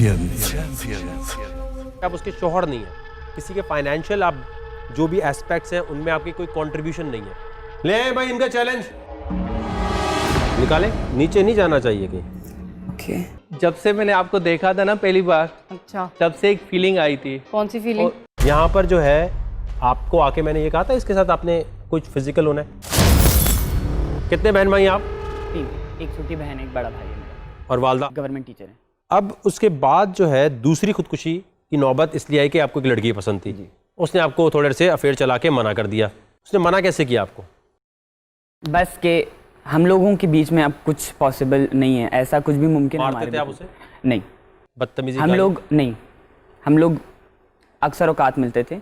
Champions. आप उसके शौहर नहीं है, किसी के फाइनेंशियल आप जो भी एस्पेक्ट्स हैं उनमें आपकी कोई कंट्रीब्यूशन नहीं है। ले भाई इनका चैलेंज निकाले, नीचे नहीं जाना चाहिए कहीं। ओके। जब से मैंने आपको देखा था ना पहली बार, अच्छा, तब से एक फीलिंग आई थी। कौन सी फीलिंग? यहाँ पर जो है आपको आके मैंने ये कहा था इसके साथ आपने कुछ फिजिकल होना है। कितने बहन भाई आप? 3, एक छोटी बहन है, एक बड़ा भाई है मेरा, और वालदा गवर्नमेंट टीचर है। अब उसके बाद जो है दूसरी खुदकुशी की नौबत इसलिए आई कि आपको एक लड़की पसंद थी, उसने आपको थोड़े से अफेयर चला के मना कर दिया। उसने मना कैसे किया आपको? बस के हम लोगों के बीच में अब कुछ पॉसिबल नहीं है, ऐसा कुछ भी मुमकिन है मारते थे आप उसे? नहीं, बदतमीजी हम लोग अक्सर औकात मिलते थे,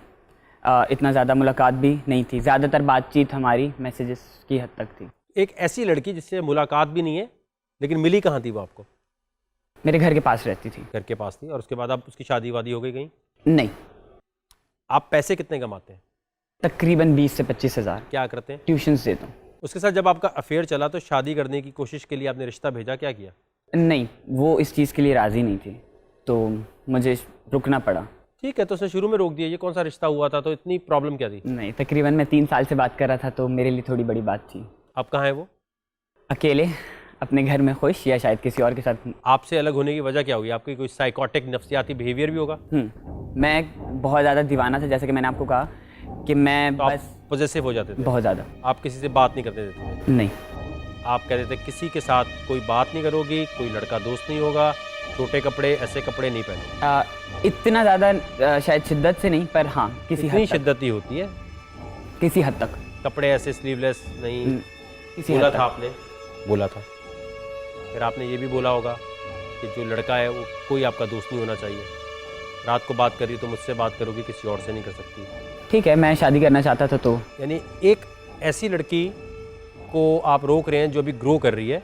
इतना ज़्यादा मुलाकात भी नहीं थी, ज़्यादातर बातचीत हमारी मैसेजेस की हद तक थी। एक ऐसी लड़की जिससे मुलाकात भी नहीं है लेकिन मिली कहाँ थी वो आपको? मेरे घर के पास रहती थी। घर के पास थी और उसके बाद अब उसकी शादी वादी हो गई कहीं? नहीं, आप पैसे कितने कमाते हैं? तकरीबन 20 से 25 हज़ार। क्या करते हैं? ट्यूशन्स देता हूँ। उसके साथ जब आपका अफेयर चला तो शादी करने की कोशिश के लिए आपने रिश्ता भेजा, क्या किया? नहीं, वो इस चीज़ के लिए राज़ी नहीं थी, तो मुझे रुकना पड़ा। ठीक है, तो उसने शुरू में रोक दिया, ये कौन सा रिश्ता हुआ था, तो इतनी प्रॉब्लम क्या थी? नहीं, तकरीबन मैं 3 साल से बात कर रहा था, तो मेरे लिए थोड़ी बड़ी बात थी। अब कहाँ है वो? अकेले अपने घर में खुश, या शायद किसी और के साथ। आपसे अलग होने की वजह क्या होगी? आपकी कोई साइकोटिक नफ्सियाती बिहेवियर भी होगा? मैं बहुत ज़्यादा दीवाना था, जैसे कि मैंने आपको कहा कि मैं तो बस आप पॉजेसिव हो जाते थे? बहुत ज़्यादा। आप किसी से बात नहीं करते थे? नहीं, आप कहते थे किसी के साथ कोई बात नहीं करोगी, कोई लड़का दोस्त नहीं होगा, छोटे कपड़े ऐसे कपड़े नहीं पहने? इतना ज़्यादा शायद शिद्दत से नहीं, पर हाँ किसी इतनी हद तक। शिद्दत ही होती है? किसी हद तक। कपड़े ऐसे स्लीवलेस नहीं? किसी बोला हद था तक। आपने? बोला था। फिर आपने ये भी बोला होगा कि जो लड़का है वो कोई आपका दोस्त नहीं होना चाहिए, रात को बात करी तो मुझसे बात करोगी, किसी और से नहीं कर सकती। ठीक है, मैं शादी करना चाहता था, तो यानी एक ऐसी लड़की को आप रोक रहे हैं जो अभी ग्रो कर रही है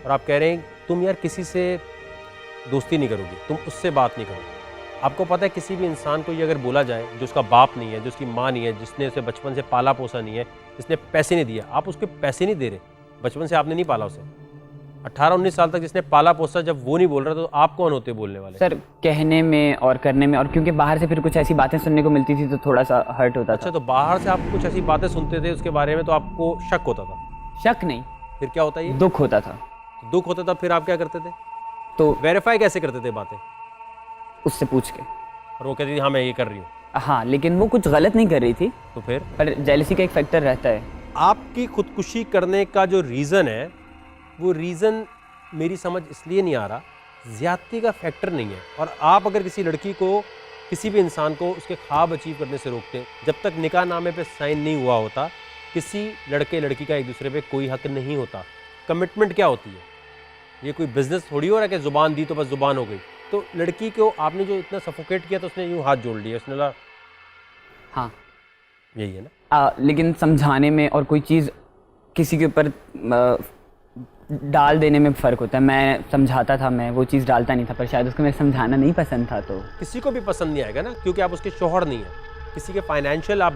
और आप कह रहे हैं तुम यार किसी से दोस्ती नहीं करोगी, तुम उससे बात नहीं करोगी। आपको पता है किसी भी इंसान को ये अगर बोला जाए जो उसका बाप नहीं है, जो उसकी माँ नहीं है, जिसने उसे बचपन से पाला पोसा नहीं है, जिसने पैसे नहीं दिया, आप उसके पैसे नहीं दे रहे, बचपन से आपने नहीं पाला उसे, 18-19 साल तक जिसने पाला पोसा, जब वो नहीं बोल रहा तो आप कौन होते बोलने वाले? सर, कहने में और करने में, और क्योंकि बाहर से फिर कुछ ऐसी बातें सुनने को मिलती थी तो थोड़ा सा हर्ट होता अच्छा, था। तो बाहर से आप कुछ ऐसी बातें सुनते थे उसके बारे में तो आपको शक होता था? शक नहीं, फिर क्या होता है ये? दुख होता था। दुख होता था, फिर आप क्या करते थे? तो वेरीफाई कैसे करते थे बातें? उससे पूछ के। और वो कहती थी हाँ मैं ये कर रही हूँ? हाँ, लेकिन वो कुछ गलत नहीं कर रही थी, तो फिर पर जेलसी का एक फैक्टर रहता है। आपकी खुदकुशी करने का जो रीज़न है वो रीज़न मेरी समझ इसलिए नहीं आ रहा, ज़्यादती का फैक्टर नहीं है। और आप अगर किसी लड़की को, किसी भी इंसान को उसके ख्वाब अचीव करने से रोकते हैं, जब तक निकाह नामे पे साइन नहीं हुआ होता, किसी लड़के लड़की का एक दूसरे पे कोई हक नहीं होता। कमिटमेंट क्या होती है? ये कोई बिजनेस थोड़ी हो रहा है कि ज़ुबान दी तो बस ज़ुबान हो गई। तो लड़की को आपने जो इतना सफोकेट किया तो उसने यूँ हाथ जोड़ लिया, उसने बोला हाँ, यही है ना? लेकिन समझाने में और कोई चीज़ किसी के ऊपर डाल देने में फ़र्क होता है। मैं समझाता था, मैं वो चीज़ डालता नहीं था, पर शायद उसको मैं समझाना नहीं पसंद था। तो किसी को भी पसंद नहीं आएगा ना, क्योंकि आप उसके शौहर नहीं है, किसी के फाइनेंशियल आप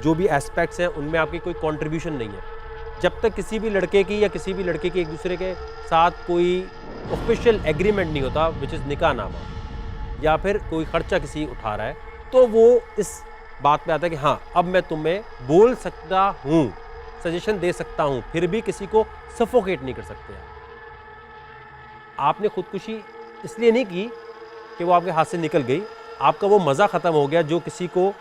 जो भी एस्पेक्ट्स हैं उनमें आपकी कोई कंट्रीब्यूशन नहीं है। जब तक किसी भी लड़के की या किसी भी लड़के की एक दूसरे के साथ कोई ऑफिशियल एग्रीमेंट नहीं होता, विच इज़ निकाहनामा, या फिर कोई खर्चा किसी उठा रहा है, तो वो इस बात पे आता है कि हाँ अब मैं तुम्हें बोल सकता हूँ, सजेशन दे सकता हूँ, फिर भी किसी को सफोकेट नहीं कर सकते। आपने खुदकुशी इसलिए नहीं की कि वो आपके हाथ से निकल गई, आपका वो मज़ा ख़त्म हो गया जो किसी को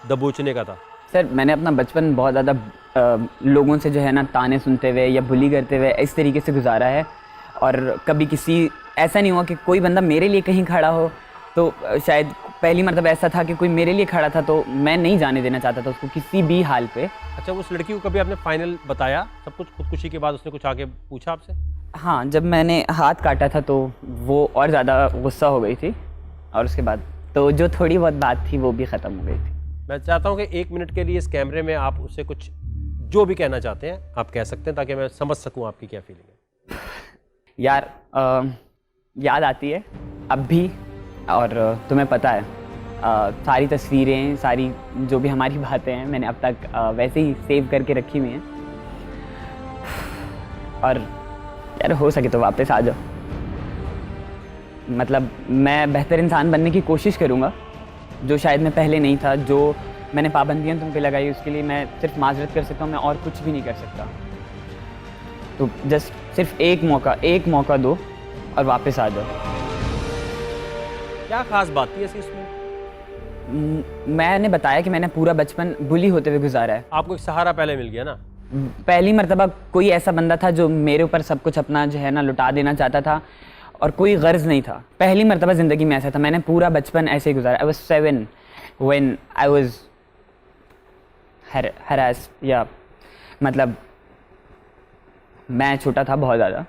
दबोचने का था। सर, मैंने अपना बचपन बहुत ज़्यादा लोगों से जो है ना ताने सुनते हुए या बुली करते हुए इस तरीके से गुजारा है, और कभी किसी ऐसा नहीं हुआ कि कोई बंदा मेरे लिए कहीं खड़ा हो। तो शायद पहली मरतबा ऐसा था कि कोई मेरे लिए खड़ा था, तो मैं नहीं जाने देना चाहता था उसको किसी भी हाल पे। अच्छा, उस लड़की को कभी आपने फाइनल बताया सब कुछ खुदकुशी के बाद? उसने कुछ आके पूछा आपसे? हाँ, जब मैंने हाथ काटा था तो वो और ज़्यादा गुस्सा हो गई थी, और उसके बाद तो जो थोड़ी बहुत बात थी वो भी ख़त्म हो गई थी। मैं चाहता हूँ कि 1 मिनट के लिए इस कैमरे में आप उससे कुछ जो भी कहना चाहते हैं आप कह सकते हैं, ताकि मैं समझ सकूँ आपकी क्या फीलिंग है। यार, याद आती है अब भी, और तुम्हें पता है सारी तस्वीरें, सारी जो भी हमारी बातें हैं मैंने अब तक वैसे ही सेव करके रखी हुई हैं। और यार हो सके तो वापस आ जाओ। मतलब मैं बेहतर इंसान बनने की कोशिश करूँगा, जो शायद मैं पहले नहीं था। जो मैंने पाबंदियाँ तुम पे लगाई उसके लिए मैं सिर्फ माजरत कर सकता हूँ, मैं और कुछ भी नहीं कर सकता। तो जस्ट सिर्फ एक मौका दो और वापस आ जाओ। क्या खास बात थी ऐसी इसमें? मैंने बताया कि मैंने पूरा बचपन बुली होते हुए गुजारा है। आपको एक सहारा पहले मिल गया ना? पहली मर्तबा कोई ऐसा बंदा था जो मेरे ऊपर सब कुछ अपना जो है ना लुटा देना चाहता था और कोई गर्ज नहीं था। पहली मर्तबा ज़िंदगी में ऐसा था। मैंने पूरा बचपन ऐसे ही गुजारा। I was 7 when I was harass, या मतलब मैं छोटा था बहुत ज़्यादा।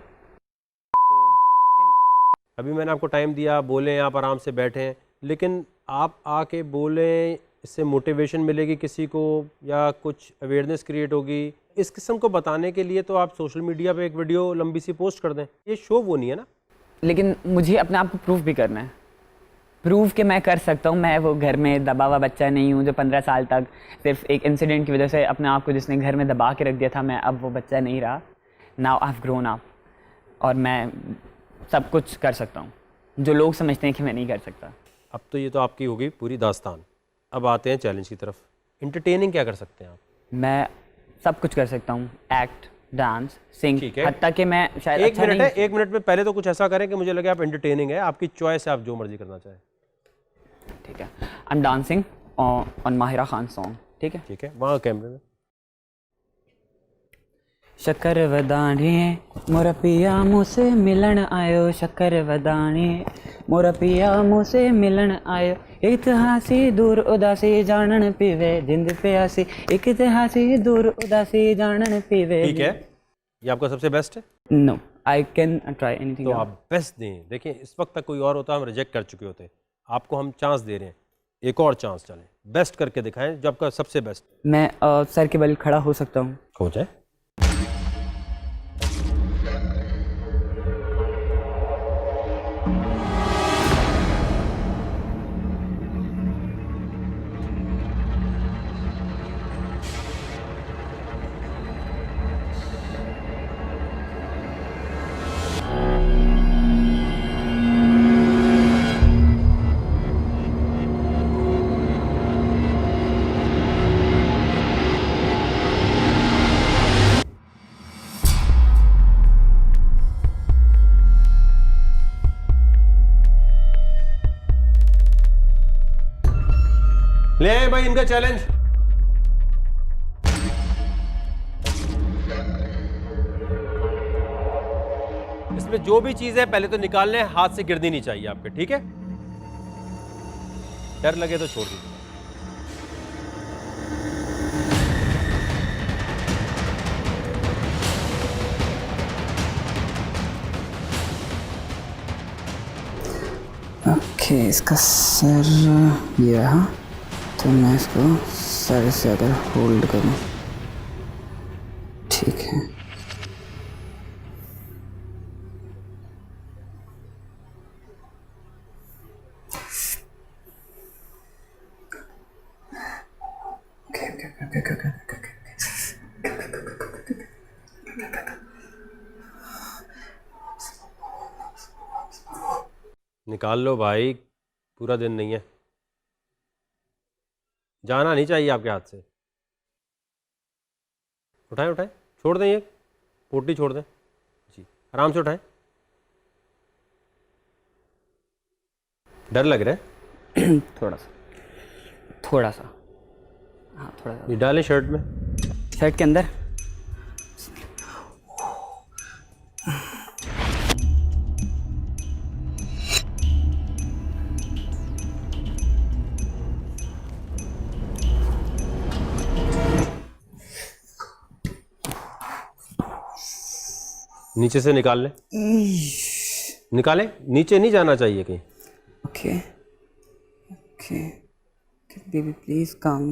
अभी मैंने आपको टाइम दिया, बोलें, आप आराम से बैठें, लेकिन आप आके बोलें, इससे मोटिवेशन मिलेगी किसी को या कुछ अवेयरनेस क्रिएट होगी। इस किस्म को बताने के लिए तो आप सोशल मीडिया पे एक वीडियो लंबी सी पोस्ट कर दें। ये शो वो नहीं है ना। लेकिन मुझे अपने आप को प्रूफ भी करना है, प्रूव कि मैं कर सकता हूँ। मैं वो घर में दबा हुआ बच्चा नहीं हूँ जो 15 साल तक सिर्फ एक इंसिडेंट की वजह से अपने आप को जिसने घर में दबा के रख दिया था। मैं अब वो बच्चा नहीं रहा। Now I have grown up और मैं सब कुछ कर सकता हूँ जो लोग समझते हैं कि मैं नहीं कर सकता। अब तो ये तो आपकी होगी पूरी दास्तान। अब आते हैं चैलेंज की तरफ। इंटरटेनिंग क्या कर सकते हैं आप? मैं सब कुछ कर सकता हूँ, एक्ट, डांस, सिंग, ठीक है। हत्ता कि मैं शायद एक अच्छा मिनट नहीं। है, 1 मिनट में पहले तो कुछ ऐसा करें कि मुझे लगे आप एंटरटेनिंग है। आपकी चॉइस है, आप जो मर्जी करना चाहें। ठीक है, I am dancing on Mahira Khan song. ठीक है, ठीक है, वहाँ कैमरे में। शक्कर वदानी मोरा पिया मुझसे मिलन आयो, शक्कर वदानी मोरा पिया मुझसे मिलन आयो, इतिहासी दूर उदासी जानन पीवे जिंद प्यासी, एक इतिहासी दूर उदासी जानन पीवे। ठीक है, ये आपका सबसे बेस्ट है। No, I can try anything. तो आप बेस्ट दें। देखिए, इस वक्त तक कोई और होता हम रिजेक्ट कर चुके होते। आपको हम चांस दे रहे हैं, एक और चांस। चलें, बेस्ट करके दिखाएं जो आपका सबसे बेस्ट मैं सर के बल खड़ा हो सकता हूँ। हो जाए। ले आए भाई इनका चैलेंज। इसमें जो भी चीज है पहले तो निकालने, हाथ से गिरनी नहीं चाहिए आपके। ठीक है, डर लगे तो छोड़ दीजिए। ओके, इसका सर यहाँ, तो मैं इसको सर से अगर होल्ड करूँ, ठीक है। निकाल लो भाई, पूरा दिन नहीं है, जाना नहीं चाहिए आपके हाथ से। उठाएं उठाएं, छोड़ दें, ये पोटली छोड़ दें जी, आराम से उठाएं। डर लग रहा है? थोड़ा सा, हाँ थोड़ा सा। ये डालें शर्ट में, शर्ट के अंदर। नीचे से निकाल लें, निकालें, नीचे नहीं जाना चाहिए कहीं। Okay okay, baby please come.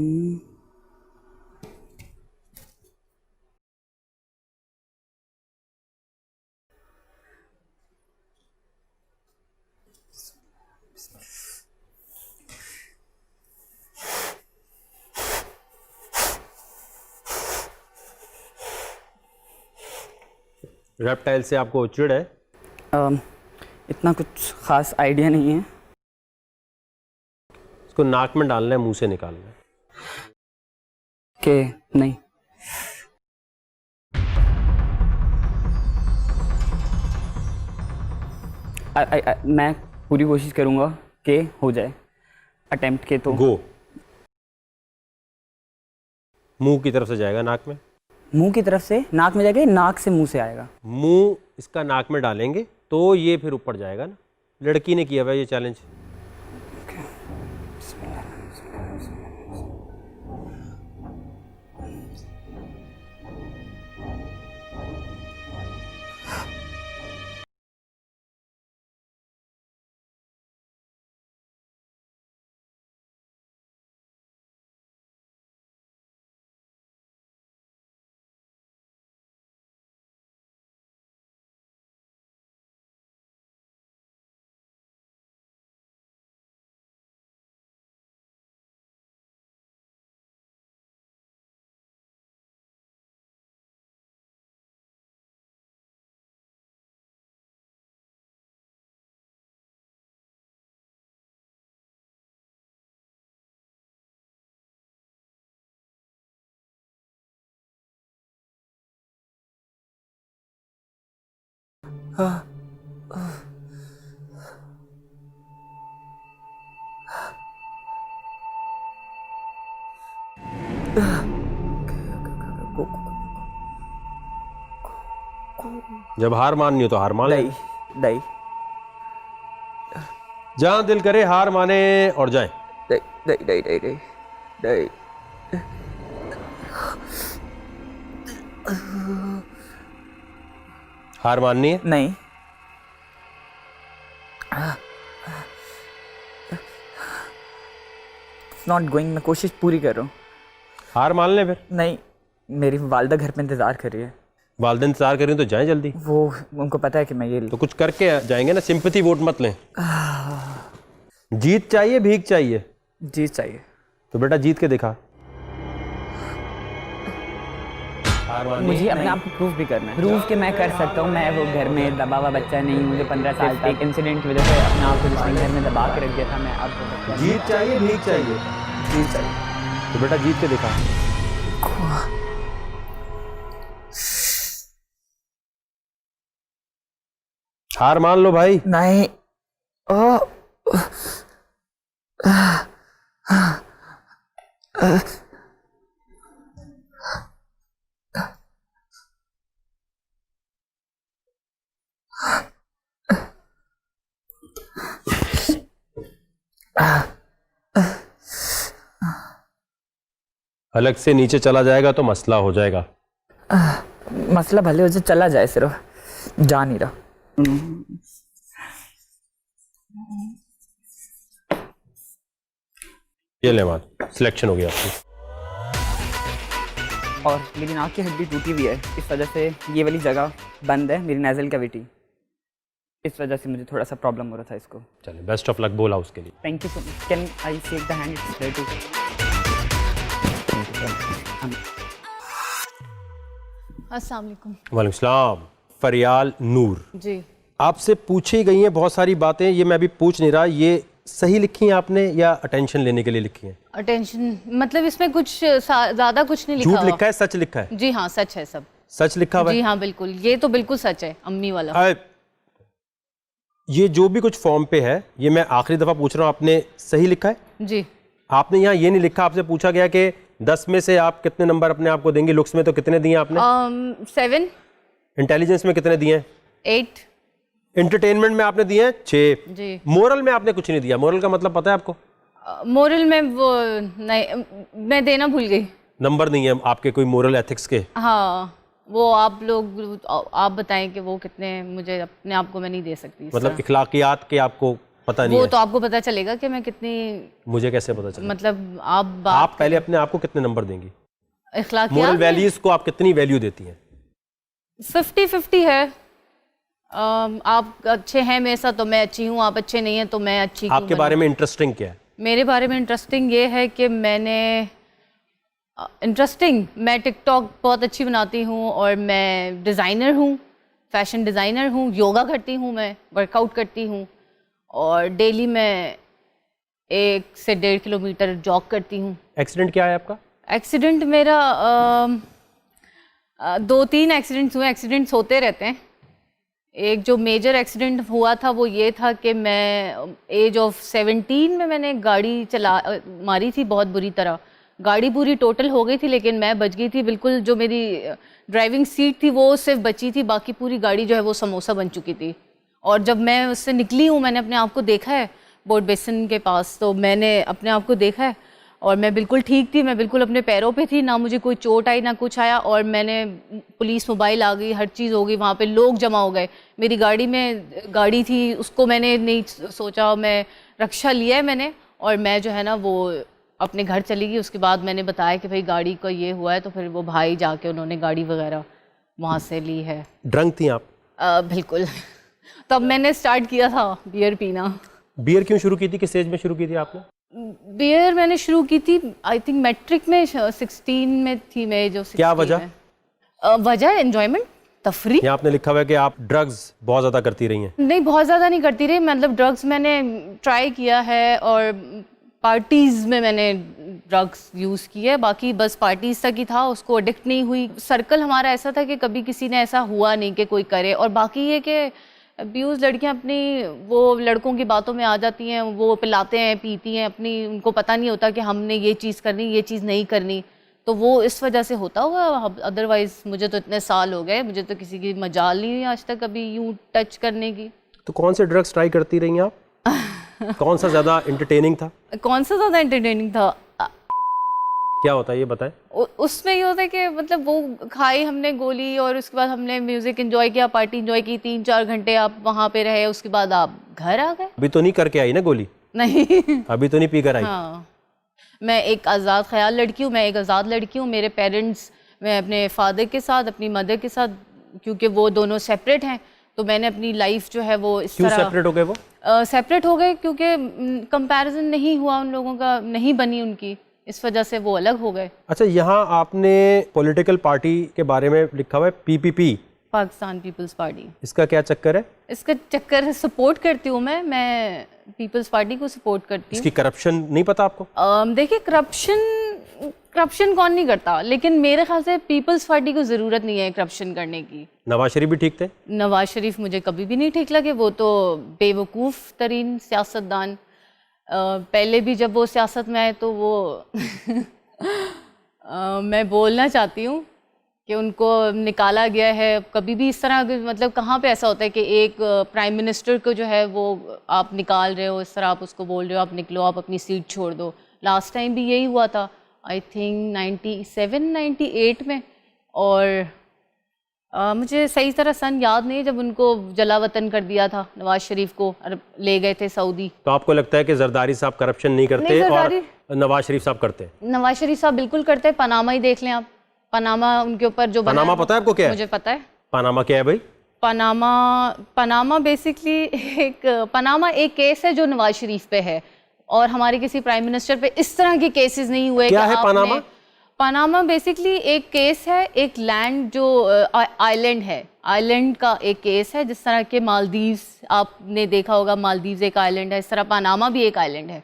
Reptile से आपको चिढ़ है? इतना कुछ ख़ास आइडिया नहीं है। इसको नाक में डालना है, मुंह से निकालना है। कि नहीं, मैं पूरी कोशिश करूँगा कि हो जाए, अटेम्प्ट के तो। गो। मुंह की तरफ से जाएगा नाक में, मुंह की तरफ से नाक में जाएगा, नाक से मुंह से आएगा। मुंह इसका नाक में डालेंगे तो ये फिर ऊपर जाएगा ना। लड़की ने किया हुआ ये चैलेंज। जब हार माननी हो तो हार मान ले। दही दही जहां दिल करे हार माने और जाए। दही दही दही दही दही दही। हार माननी है? नहीं, नॉट गोइंग। मैं कोशिश पूरी कर रहा हूँ। हार मान ले फिर। नहीं, मेरी वालदा घर पे इंतज़ार कर रही है। वालिदैन इंतजार कर रही हो तो जाएं जल्दी। वो उनको पता है कि मैं ये तो कुछ करके जाएंगे ना, सिंपैथी वोट मत लें। जीत चाहिए भीख चाहिए? जीत चाहिए। तो बेटा जीत के दिखा। मुझे अपने आप को प्रूफ भी करना है, प्रूफ कि मैं कर सकता हूँ। मैं वो घर में दबा हुआ बच्चा नहीं। मुझे 15 साल तक इंसिडेंट की वजह से अपने आप को जिसने घर में दबा के रख दिया था। मैं अब जीत चाहिए भीख चाहिए? जीत चाहिए। तो बेटा जीत के दिखा। हार मान लो भाई। नहीं। अलग से नीचे चला जाएगा तो मसला हो जाएगा। मसला भले उसे चला जाए, सिर्फ जा नहीं रहा। ये ले मान, सिलेक्शन हो गया आपकी। और मेरी नाक की हड्डी टूटी हुई है, इस वजह से ये वाली जगह बंद है, मेरी नेजल कैविटी। इस वजह से मुझे थोड़ा सा प्रॉब्लम हो रहा था इसको। चलिए बेस्ट ऑफ लक बोला उसके लिए। Thank you so much. Can I shake the hand? It's ready. अस्सलाम वालेकुम। वालेकुम सलाम। फरियाल नूर जी, आपसे पूछी गई हैं बहुत सारी बातें, ये मैं अभी पूछ नहीं रहा, ये सही लिखी हैं आपने या अटेंशन लेने के लिए लिखी हैं? अटेंशन मतलब इसमें कुछ ज्यादा कुछ नहीं लिखा झूठ हुआ। लिखा है सच लिखा है? जी हाँ, सच है सब। सच लिखा हुआ जी है? हाँ बिल्कुल, ये तो बिल्कुल सच है, अम्मी वाला। ये जो भी कुछ फॉर्म पे है, ये मैं आखिरी दफा पूछ रहा हूँ, आपने सही लिखा है? जी। आपने यहाँ ये नहीं लिखा, आपसे पूछा गया कि 10 में से आप कितने नंबर अपने आप को देंगे? लुक्स में तो कितने दिए आपने? 7। इंटेलिजेंस में कितने दिए हैं? 8। एंटरटेनमेंट में आपने दिए हैं 6। जी। मोरल में आपने कुछ नहीं दिया। मोरल का मतलब पता है आपको? मोरल में वो नहीं, मैं देना भूल गई। नंबर नहीं है आपके कोई मोरल एथिक्स के? हाँ, वो आप लोग आप बताएं कि वो कितने, मुझे अपने आप को मैं नहीं दे सकती। मतलब इखलाकियात के आपको पता नहीं वो है? तो आपको पता चलेगा कि मैं कितनी। मुझे कैसे पता चले? मतलब आप आप पहले अपने आप को कितने नंबर देंगी? इखलाकियात मोरल वैल्यूज को आप कितनी वैल्यू देती हैं? 50-50 है। आप अच्छे हैं मेरे साथ तो मैं अच्छी हूँ, आप अच्छे नहीं हैं तो मैं अच्छी हूँ। आपके बारे में इंटरेस्टिंग क्या है? मेरे बारे में इंटरेस्टिंग ये है कि मैं टिकटॉक बहुत अच्छी बनाती हूँ और मैं डिज़ाइनर हूँ, फैशन डिज़ाइनर हूँ, योगा करती हूँ, मैं वर्कआउट करती हूँ और डेली मैं 1 से 1.5 किलोमीटर जॉग करती हूँ। एक्सीडेंट क्या है आपका? एक्सीडेंट मेरा 2-3 एक्सीडेंट्स हुए, एक्सीडेंट्स होते रहते हैं। एक जो मेजर एक्सीडेंट हुआ था वो ये था कि मैं एज ऑफ 17 में मैंने गाड़ी मारी थी बहुत बुरी तरह। गाड़ी पूरी टोटल हो गई थी लेकिन मैं बच गई थी बिल्कुल। जो मेरी ड्राइविंग सीट थी वो सिर्फ बची थी, बाकी पूरी गाड़ी जो है वो समोसा बन चुकी थी। और जब मैं उससे निकली हूँ मैंने अपने आप को देखा है बोट बेसिन के पास, तो मैंने अपने आप को देखा है और मैं बिल्कुल ठीक थी, मैं बिल्कुल अपने पैरों पे थी, ना मुझे कोई चोट आई ना कुछ आया। और मैंने पुलिस मोबाइल आ गई, हर चीज़ हो गई, वहाँ पे लोग जमा हो गए। मेरी गाड़ी थी उसको मैंने नहीं सोचा, मैं रक्षा लिया है मैंने और मैं जो है ना वो अपने घर चली गई। उसके बाद मैंने बताया कि भाई गाड़ी का ये हुआ है, तो फिर वो भाई जाके उन्होंने गाड़ी वगैरह वहाँ से ली है। ड्रंक थी आप? बिल्कुल। तब मैंने स्टार्ट किया था बियर पीना। बियर क्यों शुरू की थी, किस एज में शुरू की थी आपने? बियर मैंने शुरू की थी आई थिंक मैट्रिक में, 16 में थी मैं जो 16 क्या वजह? वजह एंजॉयमेंट, तफरी। यहाँ आपने लिखा हुआ है कि आप ड्रग्स बहुत ज़्यादा करती रही हैं। नहीं, बहुत ज़्यादा नहीं करती रही, मतलब ड्रग्स मैंने ट्राई किया है और पार्टीज़ में मैंने ड्रग्स यूज़ किए, बाकी बस पार्टीज़ तक ही था, उसको एडिक्ट नहीं हुई। सर्कल हमारा ऐसा था कि कभी किसी ने ऐसा हुआ नहीं कि कोई करे। और बाकी ये कि अब्यूज़ लड़कियां अपनी वो लड़कों की बातों में आ जाती हैं, वो पिलाते हैं पीती हैं अपनी, उनको पता नहीं होता कि हमने ये चीज़ करनी ये चीज़ नहीं करनी, तो वो इस वजह से होता होगा। अदरवाइज़ मुझे तो इतने साल हो गए, मुझे तो किसी की मजाल नहीं हुई आज तक कभी यूँ टच करने की। तो कौन से ड्रग्स ट्राई करती रही आप? कौन सा ज़्यादा इंटरटेनिंग था? कौन सा ज़्यादा इंटरटेनिंग था? क्या होता है ये बताएं। उसमें ये होता है कि मतलब वो खाई हमने गोली और उसके बाद हमने म्यूज़िक एंजॉय किया, पार्टी एंजॉय की, 3-4 घंटे आप वहाँ पे रहे, उसके बाद आप घर आ गए। अभी तो नहीं करके आई ना गोली? नहीं। अभी तो नहीं पी कर आई? हाँ, मैं एक आज़ाद ख्याल लड़की हूँ, मैं एक आज़ाद लड़की हूँ। मेरे पेरेंट्स, मैं अपने फादर के साथ, अपनी मदर के साथ, क्योंकि वो दोनों सेपरेट हैं, तो मैंने अपनी लाइफ जो है वो इस तरह सेपरेट हो गए। वो सेपरेट हो गए क्योंकि कंपैरिजन नहीं हुआ उन लोगों का, नहीं बनी उनकी, इस वजह से वो अलग हो गए। अच्छा, यहाँ आपने पॉलिटिकल पार्टी के बारे में लिखा हुआ है पीपीपी, पाकिस्तान पीपल्स पार्टी। इसका क्या चक्कर है? इसका चक्कर सपोर्ट करती हूँ मैं पीपल्स पार्टी को सपोर्ट करती हूँ। इसकी करप्शन नहीं पता आपको? देखिए, करप्शन कौन नहीं करता, लेकिन मेरे ख्याल से पीपल्स पार्टी को ज़रूरत नहीं है करप्शन करने की। नवाज शरीफ भी ठीक थे? नवाज शरीफ मुझे कभी भी नहीं ठीक लगे, वो तो बेवकूफ़ तरीन सियासतदान। पहले भी जब वो सियासत में आए तो वो मैं बोलना चाहती हूँ कि उनको निकाला गया है। कभी भी इस तरह, मतलब कहाँ पे ऐसा होता है कि एक प्राइम मिनिस्टर को जो है वो आप निकाल रहे हो, इस तरह आप उसको बोल रहे हो आप निकलो, आप अपनी सीट छोड़ दो। लास्ट टाइम भी यही हुआ था, आई थिंक 97-98 में। और मुझे सही तरह सन याद नहीं जब उनको जलावतन कर दिया था नवाज शरीफ को और ले गए थे सऊदी। तो आपको लगता है कि जरदारी साहब करप्शन नहीं करते नहीं, और नवाज शरीफ साहब करते हैं? नवाज शरीफ साहब बिल्कुल करते हैं। पनामा ही देख लें आप, पनामा उनके ऊपर जो पनामा पता है आपको क्या है? मुझे पता है। पनामा क्या है भाई? पनामा बेसिकली पनामा एक केस है जो नवाज शरीफ पे है और हमारे किसी प्राइम मिनिस्टर पे इस तरह के केसेस नहीं हुए। क्या है पनामा? पनामा बेसिकली एक केस है, एक लैंड जो आइलैंड है, आइलैंड का एक केस है। जिस तरह के मालदीव्स आपने देखा होगा, मालदीव्स एक आइलैंड है, इस तरह पनामा भी एक आइलैंड है।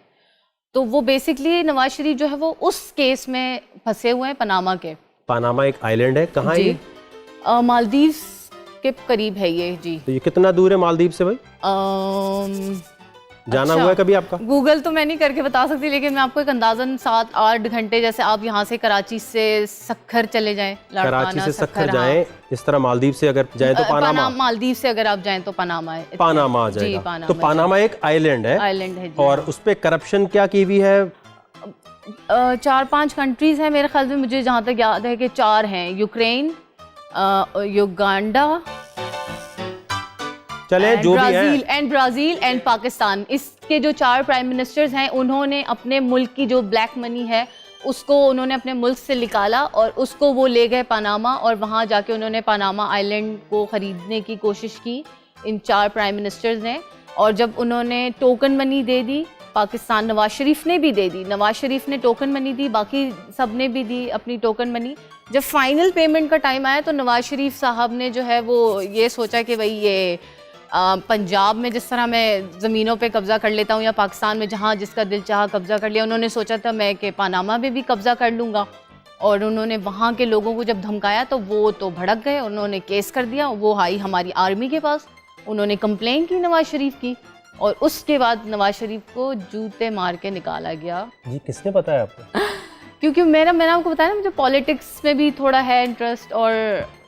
तो वो बेसिकली नवाज शरीफ जो है वो उस केस में फंसे हुए हैं पनामा के। पनामा एक आइलैंड है, कहाँ है ये? मालदीव्स के करीब है ये जी। तो ये कितना दूर है मालदीव से भाई? जाना हुआ है कभी आपका? गूगल तो मैं नहीं करके बता सकती, लेकिन मैं आपको एक अंदाजन 7-8 घंटे, जैसे आप यहाँ से कराची से सखर चले जाएं, कराची से सखर जाएं, इस तरह मालदीव से अगर जाएं तो पनामा। मालदीव से अगर आप जाएं तो पनामा है, पनामा आ जाएगा। तो पनामा एक आइलैंड है, आइलैंड है जी। और उस पे करप्शन क्या की हुई है? 4-5 कंट्रीज हैं मेरे ख्याल से, मुझे जहाँ तक याद है कि 4 हैं, यूक्रेन, युगांडा, चले जो भी है, ब्राज़ील एंड पाकिस्तान। इसके जो 4 प्राइम मिनिस्टर्स हैं उन्होंने अपने मुल्क की जो ब्लैक मनी है उसको उन्होंने अपने मुल्क से निकाला और उसको वो ले गए पनामा, और वहाँ जाके उन्होंने पनामा आइलैंड को ख़रीदने की कोशिश की इन 4 प्राइम मिनिस्टर्स ने। और जब उन्होंने टोकन मनी दे दी पाकिस्तान नवाज शरीफ ने भी दे दी, नवाज शरीफ ने टोकन मनी दी, बाकी सब ने भी दी अपनी टोकन मनी। जब फाइनल पेमेंट का टाइम आया तो नवाज शरीफ साहब ने जो है वो ये सोचा कि भाई ये पंजाब में जिस तरह मैं ज़मीनों पे कब्ज़ा कर लेता हूँ या पाकिस्तान में जहाँ जिसका दिल चाहा कब्ज़ा कर लिया, उन्होंने सोचा था मैं कि पनामा में भी कब्ज़ा कर लूँगा। और उन्होंने वहाँ के लोगों को जब धमकाया तो वो तो भड़क गए, उन्होंने केस कर दिया। वो आई हमारी आर्मी के पास, उन्होंने कंप्लेन की नवाज शरीफ की, और उसके बाद नवाज शरीफ को जूते मार के निकाला गया। जी किसने बताया आपको? क्योंकि मैंने आपको बताया ना, मुझे पॉलिटिक्स में भी थोड़ा है इंटरेस्ट, और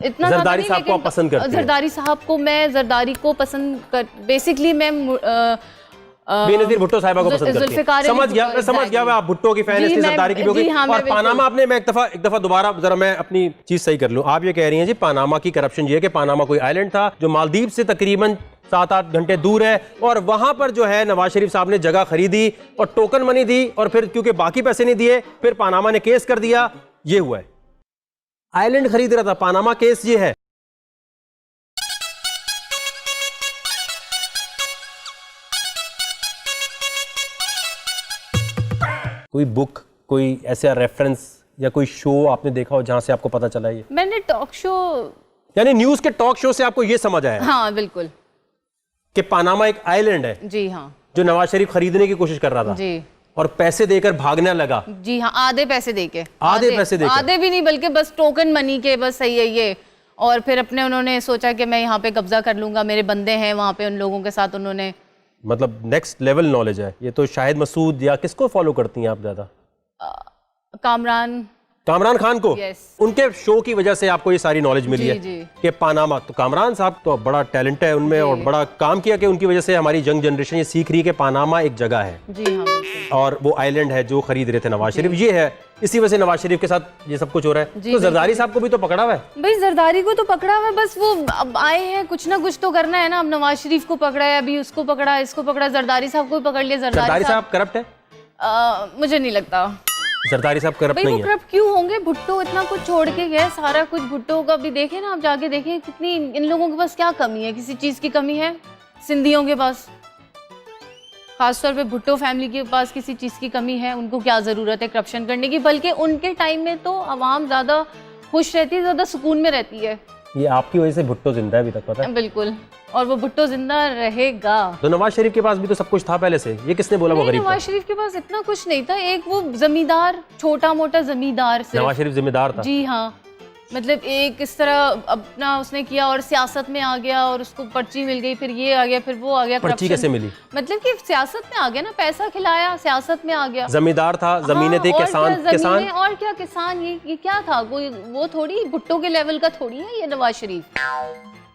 इतना जरदारी साहब को आप पसंद करते हैं? जरदारी साहब को मैं जरदारी को पसंद कर, बेसिकली मैं बेनज़ीर भुट्टो साहिबा को पसंद करती हैं। समझ गया मैं, आप भुट्टो की फैन, इसलिए जरदारी की भी होगी। और पनामा आपने, मैं एक दफा दोबारा जरा मैं अपनी चीज सही कर लूं, आप ये कह रही हैं जी पनामा की करप्शन ये है कि पनामा कोई आइलैंड था जो मालदीव से तकरीबन 7-8 घंटे दूर है, और वहां पर जो है नवाज शरीफ साहब ने जगह खरीदी और टोकन मनी दी, और फिर क्योंकि बाकी पैसे नहीं दिए फिर पनामा ने केस कर दिया। ये हुआ है, आइलैंड खरीद रहा था, पनामा केस ये है। कोई बुक, कोई ऐसा रेफरेंस या कोई शो आपने देखा हो जहां से आपको पता चला? ये मैंने टॉक शो, यानी न्यूज के टॉक शो से आपको ये समझ आया? हाँ बिल्कुल, कि पनामा एक आइलैंड है जी हाँ, जो नवाज शरीफ खरीदने की कोशिश कर रहा था जी, और पैसे देकर भागने लगा। जी हाँ, आधे पैसे देके, आधे पैसे देके, आधे भी नहीं बल्कि बस टोकन मनी के, बस सही है ये। और फिर अपने उन्होंने सोचा कि मैं यहाँ पे कब्जा कर लूंगा, मेरे बंदे हैं वहाँ पे, उन लोगों के साथ उन्होंने, मतलब नेक्स्ट लेवल नॉलेज है ये तो। शाहिद मसूद या किसको फॉलो करती हैं आप ज्यादा? कामरान खान को। उनके शो की वजह से आपको ये सारी नॉलेज मिली है कि पनामा, तो कामरान साहब तो बड़ा टैलेंट है उनमें और बड़ा काम किया, कि उनकी वजह से हमारी यंग जनरेशन ये सीख रही है कि पनामा एक जगह है जी हाँ, और वो आइलैंड है जो खरीद रहे थे नवाज शरीफ। ये है, इसी वजह से नवाज शरीफ के साथ ये सब कुछ हो रहा है। तो जरदारी साहब को भी तो पकड़ा हुआ है भाई, जरदारी को तो पकड़ा हुआ है, बस वो अब आए हैं, कुछ ना कुछ तो करना है ना। अब नवाज शरीफ को पकड़ा है, अभी उसको पकड़ा, इसको पकड़ा, जरदारी साहब को भी पकड़ लिया। जरदारी साहब करप्ट है? मुझे नहीं लगता जरदारी साहब करप्ट नहीं है। करप्ट क्यों होंगे? भुट्टो इतना कुछ छोड़ के गए, सारा कुछ भुट्टो का भी देखे ना आप, जाके देखें कितनी इन लोगों के पास क्या कमी है, किसी चीज की कमी है सिंधियों के पास, खासतौर पे भुट्टो फैमिली के पास किसी चीज की कमी है? उनको क्या जरूरत है करप्शन करने की? बल्कि उनके टाइम में तो आवाम ज्यादा खुश रहती है, ज्यादा सुकून में रहती है। ये आपकी वजह से भुट्टो जिंदा है अभी तक, पता है? बिल्कुल, और वो भुट्टो जिंदा रहेगा। तो नवाज शरीफ के पास भी तो सब कुछ था पहले से, ये किसने बोला वो गरीब था? नवाज शरीफ के पास इतना कुछ नहीं था, एक वो जमींदार, छोटा मोटा जमींदार। नवाज शरीफ जिम्मेदार था? जी हाँ, मतलब एक इस तरह अपना उसने किया और सियासत में आ गया, और उसको पर्ची मिल गई, फिर ये आ गया, फिर वो आ गया। पर्ची कैसे मिली? मतलब कि सियासत में आ गया ना, पैसा खिलाया, सियासत में आ गया। जमींदार था, जमीनें थी, किसान और क्या किसान, ये क्या था? कोई वो थोड़ी भुट्टो के लेवल का थोड़ी है ये नवाज शरीफ,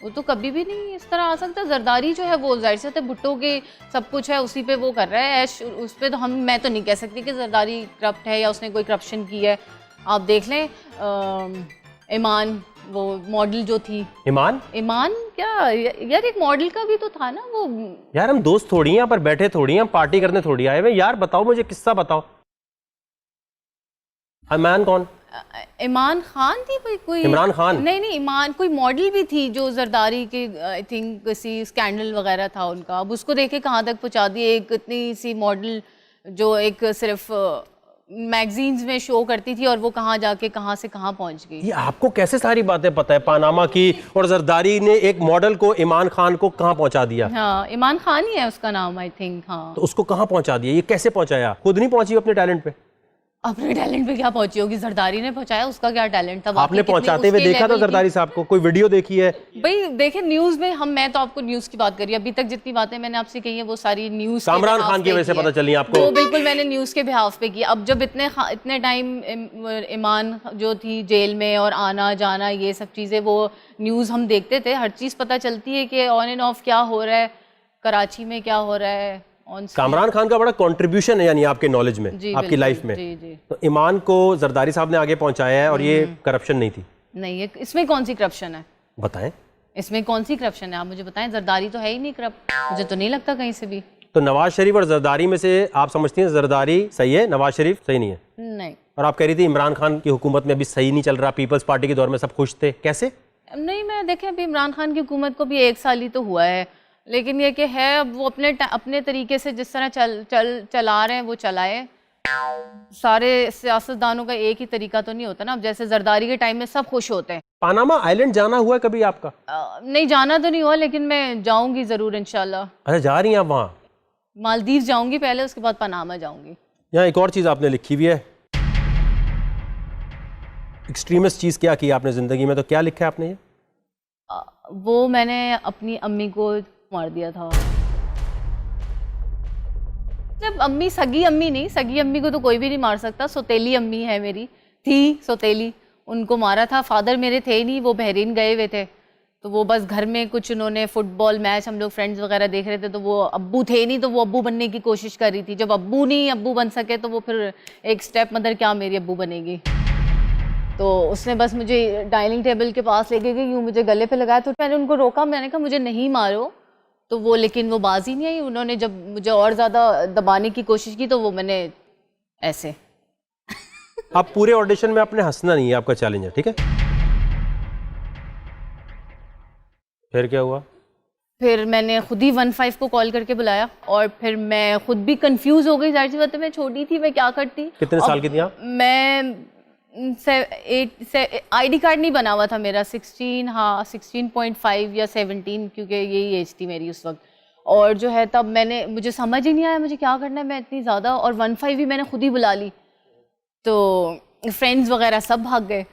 वो तो कभी भी नहीं इस तरह आ सकता। जरदारी जो है वो जाहिर से भुट्टो के सब कुछ है, उसी पे वो कर रहा है ऐश, उस पे तो मैं तो नहीं कह सकती कि जरदारी करप्ट है या उसने कोई करप्शन की है। आप देख लें ईमान, वो मॉडल जो थी, ईमान क्या यार, एक मॉडल का भी तो था ना वो। यार हम दोस्त थोड़ी हैं, यहाँ पर बैठे थोड़ी हैं, पार्टी करने थोड़ी आए हुए। यार बताओ मुझे किस्सा बताओ। ईमान कौन? ईमान खान थी कोई इमरान खान? नहीं, ईमान कोई मॉडल भी थी जो जरदारी के आई थिंक किसी स्कैंडल वगैरह था उनका। अब उसको देखे कहाँ तक पहुँचा दिए, एक इतनी सी मॉडल जो एक सिर्फ मैगजीन्स में शो करती थी, और वो कहाँ जाके कहाँ से कहाँ पहुँच गई। ये आपको कैसे सारी बातें पता है पनामा की? और जरदारी ने एक मॉडल को, ईमान खान को कहाँ पहुँचा दिया? हाँ, ईमान खान ही है उसका नाम आई थिंक। हाँ, तो उसको कहाँ पहुँचा दिया? ये कैसे पहुँचाया? खुद नहीं पहुँची अपने टैलेंट पे? अपने टैलेंट पे क्या पहुंची होगी? जरदारी ने पहुंचाया, उसका क्या टैलेंट था? आपने पहुंचाते हुए देखा था जरदारी साहब को? कोई वीडियो देखी है? भाई देखे न्यूज में, मैं तो आपको न्यूज की बात करी, अभी तक जितनी बातें मैंने आपसे कही है वो सारी न्यूज कामरान खान की वजह से पता चली आपको? वो बिल्कुल मैंने न्यूज के बिहाफ पे की। अब जब इतने टाइम ईमान जो थी जेल में, और आना जाना ये सब चीजें, वो न्यूज हम देखते थे, हर चीज पता चलती है कि ऑन एंड ऑफ क्या हो रहा है, कराची में क्या हो रहा है। कामरान खान का बड़ा कंट्रीब्यूशन है यानी आपके नॉलेज में, आपकी लाइफ में। जी। तो ईमान को जरदारी साहब ने आगे पहुंचाया है, और ये करप्शन नहीं थी? नहीं, इसमें कौन सी करप्शन है? बताएं, इसमें कौन सी करप्शन है, आप मुझे बताएं। जरदारी तो है ही नहीं करप्ट, मुझे तो नहीं लगता कहीं से भी। तो नवाज शरीफ और जरदारी में से आप समझती हैं जरदारी सही है, नवाज शरीफ सही नहीं है? नहीं। और आप कह रही थी इमरान खान की हुकूमत में अभी सही नहीं चल रहा, पीपल्स पार्टी के दौर में सब खुश थे, कैसे? नहीं, मैं देखें अभी इमरान खान की हुकूमत को भी 1 साल ही तो हुआ है, लेकिन ये कि है अब वो अपने तरीके से जिस तरह चला रहे हैं वो चलाए। सारे सियासतदानों का एक ही तरीका तो नहीं होता ना। अब जैसे जरदारी के टाइम में सब खुश होते हैं। पानामा आइलैंड जाना हुआ है कभी आपका? नहीं, जाना तो नहीं हुआ, लेकिन मैं जाऊंगी ज़रूर इंशाल्लाह। अच्छा, जा रही हैं आप वहाँ? मालदीव जाऊंगी पहले, उसके बाद पनामा जाऊंगी। यहाँ एक और चीज़ आपने लिखी हुई है, एक्सट्रीमिस्ट चीज़ क्या की आपने ज़िंदगी में, तो क्या लिखा है आपने ये? वो मैंने अपनी अम्मी को मार दिया था। जब अम्मी, सगी अम्मी नहीं, सगी अम्मी को तो कोई भी नहीं मार सकता, सौतेली अम्मी है मेरी, थी सौतेली, उनको मारा था। फादर मेरे थे नहीं, वो बहरीन गए हुए थे, तो वो बस घर में कुछ उन्होंने फुटबॉल मैच, हम लोग फ्रेंड्स वगैरह देख रहे थे, तो वो अब्बू थे नहीं, तो वो अब्बू बनने की कोशिश कर रही थी। जब अब्बू नहीं अब्बू बन सके तो वो फिर एक स्टेप मदर क्या मेरी अब्बू बनेगी। तो उसने बस मुझे डाइनिंग टेबल के पास लेके गई, यूँ मुझे गले पे लगाया, तो मैंने उनको रोका, मैंने कहा मुझे नहीं मारो, तो वो लेकिन वो बाजी नहीं आई। उन्होंने जब मुझे और ज़्यादा दबाने की कोशिश की तो वो मैंने ऐसे आप पूरे ऑडिशन में आपने हंसना नहीं है, आपका चैलेंज है, ठीक है? फिर क्या हुआ? फिर मैंने खुद ही 15 को कॉल करके बुलाया, और फिर मैं खुद भी कंफ्यूज हो गई। जाहिर सी बात है, मैं छोटी थी, मैं क्या करती। कितने साल की थी आप? मैं आईडी कार्ड नहीं बना हुआ था मेरा, 16, हाँ 16.5 या 17, क्योंकि यही एज थी मेरी उस वक्त। और जो है तब मुझे समझ ही नहीं आया मुझे क्या करना है, मैं इतनी ज़्यादा, और 15 भी मैंने खुद ही बुला ली, तो फ्रेंड्स वगैरह सब भाग गए।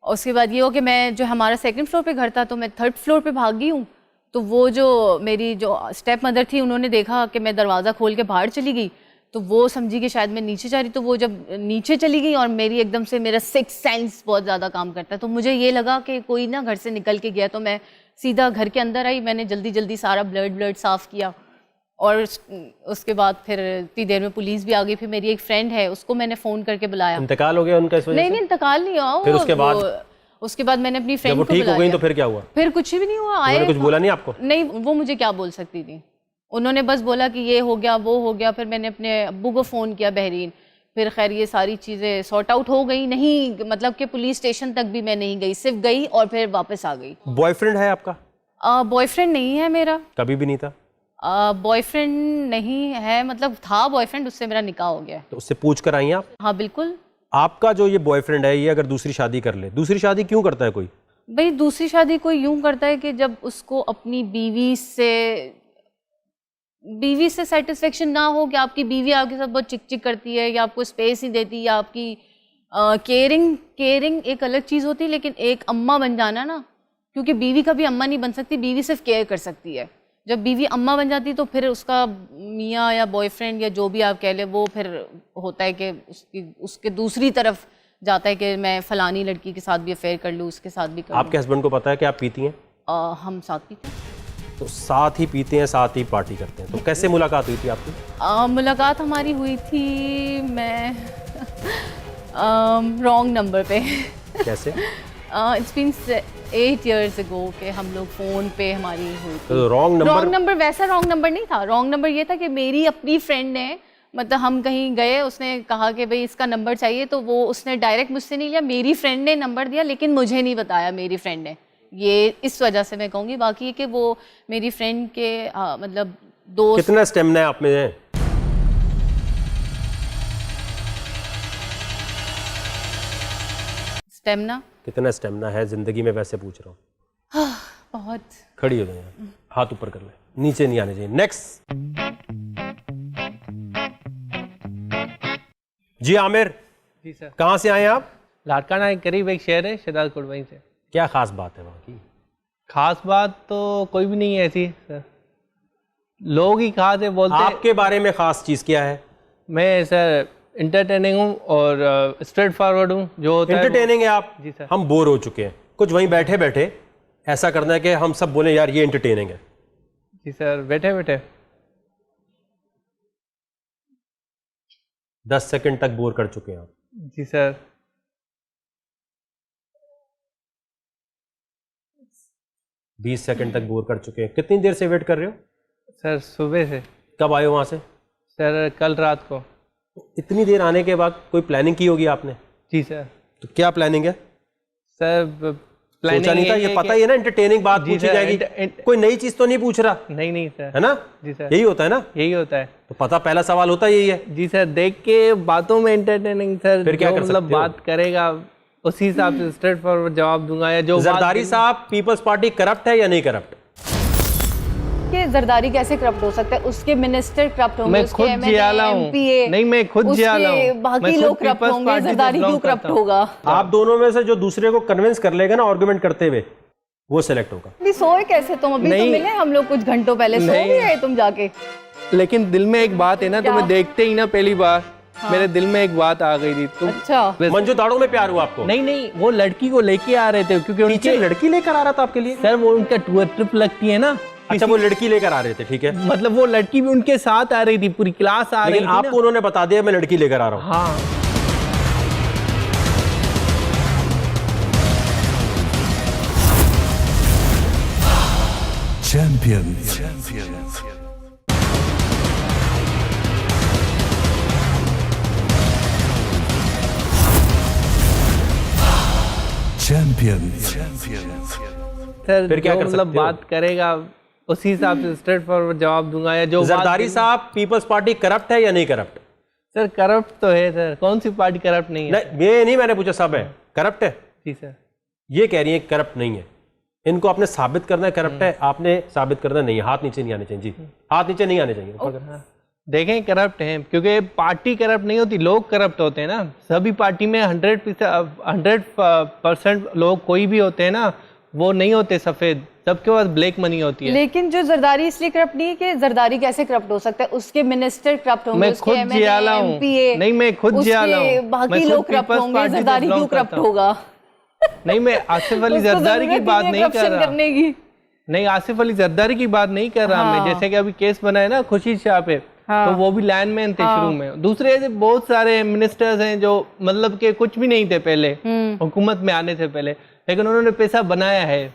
और उसके बाद ये हो कि मैं, जो हमारा 2nd फ्लोर पे घर था, तो मैं 3rd फ्लोर पे भाग गई हूँ। तो वो जो मेरी जो स्टेप मदर थी, उन्होंने देखा कि मैं दरवाज़ा खोल के बाहर चली गई, तो वो समझी कि शायद मैं नीचे जा रही। तो वो जब नीचे चली गई, और मेरी एकदम से, मेरा 6th सेंस बहुत ज़्यादा काम करता है, तो मुझे ये लगा कि कोई ना घर से निकल के गया, तो मैं सीधा घर के अंदर आई। मैंने जल्दी जल्दी सारा ब्लड साफ़ किया, और उसके बाद फिर इतनी देर में पुलिस भी आ गई। फिर मेरी एक फ्रेंड है, उसको मैंने फ़ोन करके बुलाया। इंतकाल हो गया उनका इस वजह से? नहीं, इंतकाल नहीं हुआ। फिर उसके बाद मैंने अपनी फ्रेंड को ठीक हो गई, तो फिर क्या हुआ? फिर कुछ भी नहीं हुआ। आए कुछ बोला नहीं आपको? नहीं, वो मुझे क्या बोल सकती थी, उन्होंने बस बोला कि ये हो गया, वो हो गया। फिर मैंने अपने अब्बू को फ़ोन किया बहरीन, फिर खैर ये सारी चीज़ें सॉर्ट आउट हो गई। नहीं, मतलब कि पुलिस स्टेशन तक भी मैं नहीं गई, सिर्फ गई और फिर वापस आ गई। बॉयफ्रेंड है आपका? बॉयफ्रेंड नहीं है मेरा, कभी भी नहीं था? बॉयफ्रेंड नहीं है, मतलब था बॉयफ्रेंड, उससे मेरा निकाह हो गया है। तो उससे पूछ कर आई हैं आप? हाँ बिल्कुल। आपका जो ये बॉयफ्रेंड है, ये अगर दूसरी शादी कर ले, दूसरी शादी क्यों करता है कोई? भाई, दूसरी शादी कोई यूं करता है कि जब उसको अपनी बीवी से सेटिस्फेक्शन ना हो, कि आपकी बीवी आपके साथ बहुत चिक चिक करती है, या आपको स्पेस ही देती, या आपकी केयरिंग एक अलग चीज़ होती है, लेकिन एक अम्मा बन जाना ना, क्योंकि बीवी कभी अम्मा नहीं बन सकती, बीवी सिर्फ केयर कर सकती है। जब बीवी अम्मा बन जाती तो फिर उसका मियाँ या बॉयफ्रेंड या जो भी आप कह ले, वो फिर होता है कि उसके दूसरी तरफ जाता है कि मैं फलानी लड़की के साथ भी अफेयर कर लूँ, उसके साथ भी कर लूँ। आपके हस्बैंड को पता है कि आप पीती हैं? हम साथ पीते हैं। तो साथ ही पीते हैं, साथ ही पार्टी करते हैं, तो कैसे मुलाकात हुई थी आपकी? मुलाकात हमारी हुई थी, मैं रॉन्ग नंबर पे। कैसे? इट्स बीन 8 years ago कि हम लोग फ़ोन पे हमारी हुई थी। तो रॉन्ग नंबर वैसा रॉन्ग नंबर नहीं था। रॉन्ग नंबर ये था कि मेरी अपनी फ्रेंड ने, मतलब हम कहीं गए, उसने कहा कि भाई इसका नंबर चाहिए, तो वो उसने डायरेक्ट मुझसे नहीं लिया, मेरी फ्रेंड ने नंबर दिया, लेकिन मुझे नहीं बताया मेरी फ्रेंड ने। ये इस वजह से मैं कहूँगी। बाकी ये कि वो मेरी फ्रेंड के मतलब दोस्त। कितना स्टेमिना है आप में? स्टेमिना? कितना स्टेमिना है जिंदगी में, वैसे पूछ रहा हूँ। बहुत। खड़ी हो जाए, हाथ ऊपर कर ले, नीचे नहीं आने चाहिए। नेक्स्ट। जी आमिर। जी सर। कहाँ से आए आप? लाड़काना के करीब एक शहर है, शहजादपुर, वहीं से। क्या खास बात है वहाँ की? खास बात तो कोई भी नहीं है ऐसी सर, लोग ही खास है बोलते। आपके बारे में खास चीज़ क्या है? मैं सर इंटरटेनिंग हूँ और स्ट्रेट फॉरवर्ड हूँ, जो होता है। एंटरटेनिंग है आप? जी सर। हम बोर हो चुके हैं, कुछ वहीं बैठे बैठे ऐसा करना है कि हम सब बोले यार ये एंटरटेनिंग है। जी सर, बैठे बैठे 10 सेकंड तक बोर कर चुके हैं आप। जी सर। 20 सेकंड तक बोर कर चुके हैं। कितनी देर से वेट कर रहे हो? सर सुबह से। कब आए हो वहाँ से? सर कल रात को। इतनी देर आने के बाद कोई प्लानिंग की होगी आपने? जी सर। तो क्या प्लानिंग है? सर सोचा नहीं था, ये पता ही है ना, एंटरटेनिंग बात पूछी जाएगी, कोई नई चीज तो नहीं पूछ रहा। नहीं सर, है ना? जी सर, यही होता है ना, यही होता है। तो पता पहला सवाल होता यही है। जी सर, देख के बातों में एंटरटेनिंग सर, फिर क्या कर मतलब सकते हो? बात करेगा उसी हिसाब से स्ट्रेट फॉरवर्ड जवाब दूंगा। या जो जरदारी साहब, पीपल्स पार्टी करप्ट है या नहीं करप्ट? कि जरदारी कैसे करप्ट हो सकता है? उसके मिनिस्टर करप्ट होंगे, मैं उसके खुद MLA, जियाला हूँ। MPA, नहीं, मैं खुद जियाला उसके हूँ। बाकी मैं खुद लोग करप्ट People's होंगे, Party से जरदारी belong क्यों करप्ट करता हूँ। होगा? आप दोनों में से जो दूसरे को कन्विंस कर लेगा ना आर्गुमेंट करते हुए, वो सिलेक्ट होगा। अभी सोए कैसे तुम? अभी तो नहीं। मिले हम लोग कुछ घंटों पहले, सो नहीं। भी गए तुम जाके? लेकिन दिल में एक बात है ना, तुम्हें देखते ही ना पहली बार मेरे दिल में एक बात आ गई थी। तुम अच्छा, मंजू दाड़ो में प्यार हुआ आपको? नहीं, वो लड़की को लेके आ रहे थे, क्योंकि पीछे उनके लड़की लेकर आ रहा था आपके लिए? सर वो उनका टूर ट्रिप लगती है ना। अच्छा, वो लड़की लेकर आ रहे थे, ठीक है। मतलब वो लड़की भी उनके साथ आ रही थी, पूरी क्लास आ रही थी। लेकिन आपको उन्होंने बता दिया मैं लड़की लेकर आ रहा हूँ। हाँ, Champions. Champions. सर फिर क्या जो कर मतलब सकते हो? बात करेगा उसी हिसाब से स्ट्रेट फॉरवर्ड जवाब दूंगा। या जो जरदारी साहब, पीपल्स पार्टी करप्ट है या नहीं करप्ट? सर करप्ट तो है सर, कौन सी पार्टी करप्ट नहीं है? नहीं, ये नहीं मैंने पूछा, सब है करप्ट है। जी सर। ये कह रही है करप्ट नहीं है, इनको आपने साबित करना है करप्ट है, आपने साबित करना नहीं है। हाथ नीचे नहीं आने चाहिए जी, हाथ नीचे नहीं आने चाहिए। देखें करप्ट हैं, क्योंकि पार्टी करप्ट नहीं होती, लोग करप्ट होते हैं ना। सभी पार्टी में 100% लोग कोई भी होते हैं ना, वो नहीं होते सफेद, सबके पास ब्लैक मनी होती है। लेकिन जो जरदारी इसलिए करप्ट नहीं है कि जरदारी कैसे करप्ट हो सकता है? उसके मिनिस्टर करप्ट होंगे, मैं उसके खुद MLA, जियाला हूँ। MPA, नहीं, मैं खुद जियाला उसके हूँ। बाकी मैं खुद लोग करप्ट People's होंगे, Party से जरदारी belong क्यों करप्ट करता हूँ। होगा? नहीं, मैं आसिफ अली उसको जरदारी की जरूरत बात ही नहीं कर corruption रहा। करने की। नहीं, आसिफ अली जरदारी की बात नहीं कर रहा मैं। हाँ। जैसे कि अभी केस बना है ना खुशी शाह पे, हाँ। तो वो भी लाइनमैन थे शुरू में। दूसरे ऐसे बहुत सारे मिनिस्टर्स हैं जो मतलब के कुछ भी नहीं थे पहले, हुकूमत में आने से पहले, लेकिन उन्होंने पैसा बनाया है।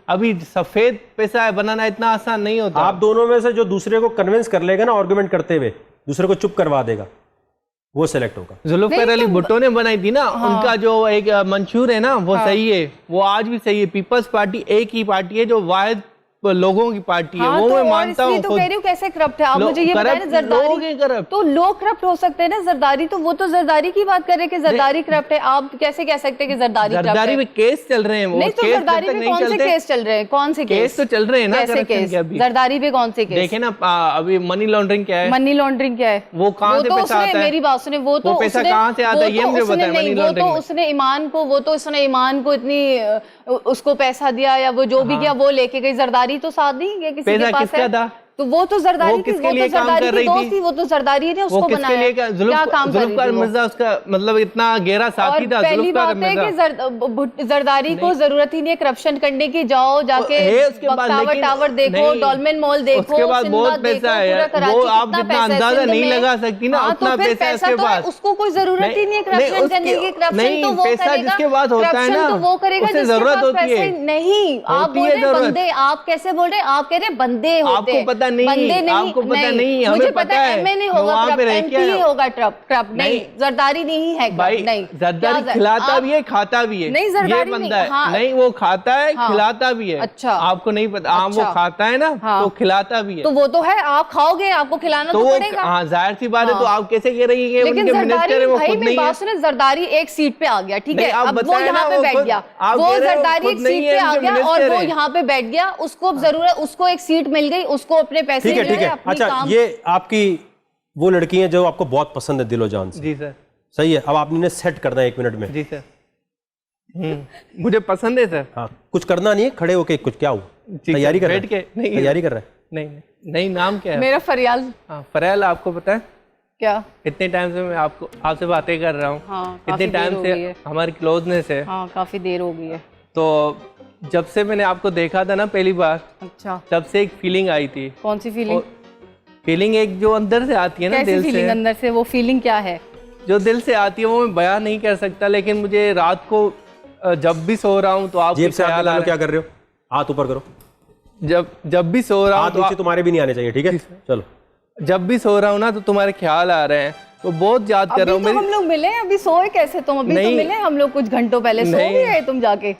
अभी सफेद पैसा बनाना इतना आसान नहीं होता। आप दोनों में से जो दूसरे को कन्विंस कर लेगा ना आर्गुमेंट करते हुए, दूसरे को चुप करवा देगा, वो सिलेक्ट होगा। जुल्फिकार अली भुट्टो ने बनाई थी ना, उनका जो एक मंशूर है ना, वो सही है, वो आज भी सही है। पीपल्स पार्टी एक ही पार्टी है जो वाहिद लोगों की पार्टी है, वो तो मैं और मानता इसलिए हूँ। तो कह रही हूँ कैसे करप्ट है। आप लोग मुझे ये बताएं ना, corrupt लोग जरदारी हैं corrupt। तो लोग करप्ट हो सकते हैं ना। जरदारी तो वो तो जरदारी की बात कर रहे हैं कि जरदारी करप्ट है। आप कैसे कह सकते हैं कि जरदारी करप्ट जरदारी है? में केस चल रहे हैं। वो नहीं तो केस जब जरदारी तक पे नहीं कौन से चलते- केस चल रहे हैं? कौन से केस तो चल रहे हैं ना कैसे corruption केस? के अभी। जरदारी पे कौन से केस? देखे ना, अभी मनी लॉन्ड्रिंग क्या है, मनी लॉन्ड्रिंग क्या है? वो कहाँ से तो पैसा उसने आता है? मेरी बात सुने, वो तो पैसा उसने- कहाँ से आता है, वो ये तो मुझे उसने बताएं। नहीं, मनी वो तो लॉन्ड्रिंग में उसने ईमान को इतनी उसको पैसा दिया या वो जो भी किया वो लेके गई। जरदारी तो साथ नहीं गया किसी पैसा के पास किसका है। था? तो वो तो जरदारी वो की, किसके वो तो लिए काम जरदारी कर की रही दोस्त थी? थी, वो तो जरदारी ने वो उसको किसके बनाया। लिए क्या काम कर रही जुल्फिकार थी वो? मिर्जा उसका मतलब इतना गहरा और साथी था। पहली जुल्फिकार बात है मिर्जा कि जरदारी को जरूरत ही नहीं है करप्शन करने की। जाओ जाके है उसके बाद, टावर लेकिन टावर देखो, नहीं, डॉल्मेन मॉल देखो, उसके बाद सिंबा बहुत देखो, पैसा है पूरा यार। कराची वो आप कितना जितना पैसा है अंदाजा सिंध नहीं में। लगा सकती ना, हाँ, उतना तो फिर पैसा है उसके तो है, पास। उसको कोई जरूरत ही नहीं है करप्शन करने की। करप्शन तो वो पैसा करेगा, जिसके पास होता है करप्शन ना, तो वो करेगा उसे जिसके जरूरत पास होती पैसा है। ही नहीं। आप होती बोल है रहे हैं जरूरत। बंदे, आप कैसे बोल रहे हैं? आप कह रहे हैं बंदे होते आपको हैं। पता नहीं, बंदे नहीं, आपको पता नहीं, मुझे हमें पता है। MA होगा वहाँ पे रह के MP आया। होगा करप्ट नहीं, जरदारी नहीं है भाई नहीं। जरदारी क्या खिलाता आप- भी है, खाता भी है। नहीं, जरदारी ये नहीं, बंदा है। हाँ। नहीं, वो खाता है, हाँ। खिलाता भी है। अच्छा। आपको नहीं पता। हाँ, वो अच्छा। खाता है ना, हाँ। तो खिलाता भी है। तो वो तो है, आप खाओगे, आपको खिलाना तो वो पड़ेगा। हाँ, जाहिर सी बात है। हाँ। तो आप कैसे कह रही है कि लेकिन उनके मिनिस्टर जरदारी है, वो भाई खुद मेरी नहीं है? बात सुने, जरदारी एक सीट पे आ गया, ठीक है, नहीं, आप अब वो बताएं यहाँ ना, पे वो बैठ खुद- गया, आप वो कह रहे हो जरदारी खुद एक नहीं सीट है, पे आ उनके गया और मिनिस्टर वो है। यहाँ पे बैठ गया। उसको अब जरूरत, उसको एक सीट मिल गई, उसको अपने पैसे ठीक है, जो ठीक है। अपनी अच्छा, काम- ये आपकी वो लड़की है जो आपको बहुत पसंद है दिलो जान से, जी सर। सही है। अब आपने सेट करना है 1 मिनट में। जी सर। मुझे पसंद है सर। हाँ, कुछ करना नहीं है, खड़े होके कुछ क्या हुआ, जी, तैयारी कर बैठ रहा है? के नहीं, तैयारी कर रहा है? नहीं, नाम क्या है? मेरा फरियाल। हाँ, फरैल। आपको पता है क्या? इतने टाइम से मैं आपसे बातें कर रहा हूँ। हाँ, इतने काफी देर टाइम हो से गई है। हमारी क्लोजनेस है। हाँ, काफी देर हो गई है। तो जब से मैंने आपको देखा था ना पहली बार, अच्छा, तब से एक फीलिंग आई थी। कौन सी फीलिंग? फीलिंग एक जो अंदर से आती है ना, कैसी दिल फीलिंग से, अंदर से? वो फीलिंग क्या है? जो दिल से आती है वो मैं बयान नहीं कर सकता। लेकिन मुझे रात को जब भी सो रहा हूँ तो आपके जेब से हाथ ख्याल आ निकालो, रहे क्या कर रहे हो? हाथ ऊपर करो। हैं। जब भी सो रहा हूँ हाथ नीचे तुम्हारे भी नहीं आने चाहिए, ठीक है? चलो। जब भी सो रहा हूँ ना तो तुम्हारे ख्याल आ रहे हैं, तो बहुत याद कर अभी रहा हूँ। तो हम लोग मिले, अभी सोए कैसे तुम? अभी तो नहीं। मिले हम लोग कुछ घंटों पहले, सो नहीं। भी गए तुम जाके?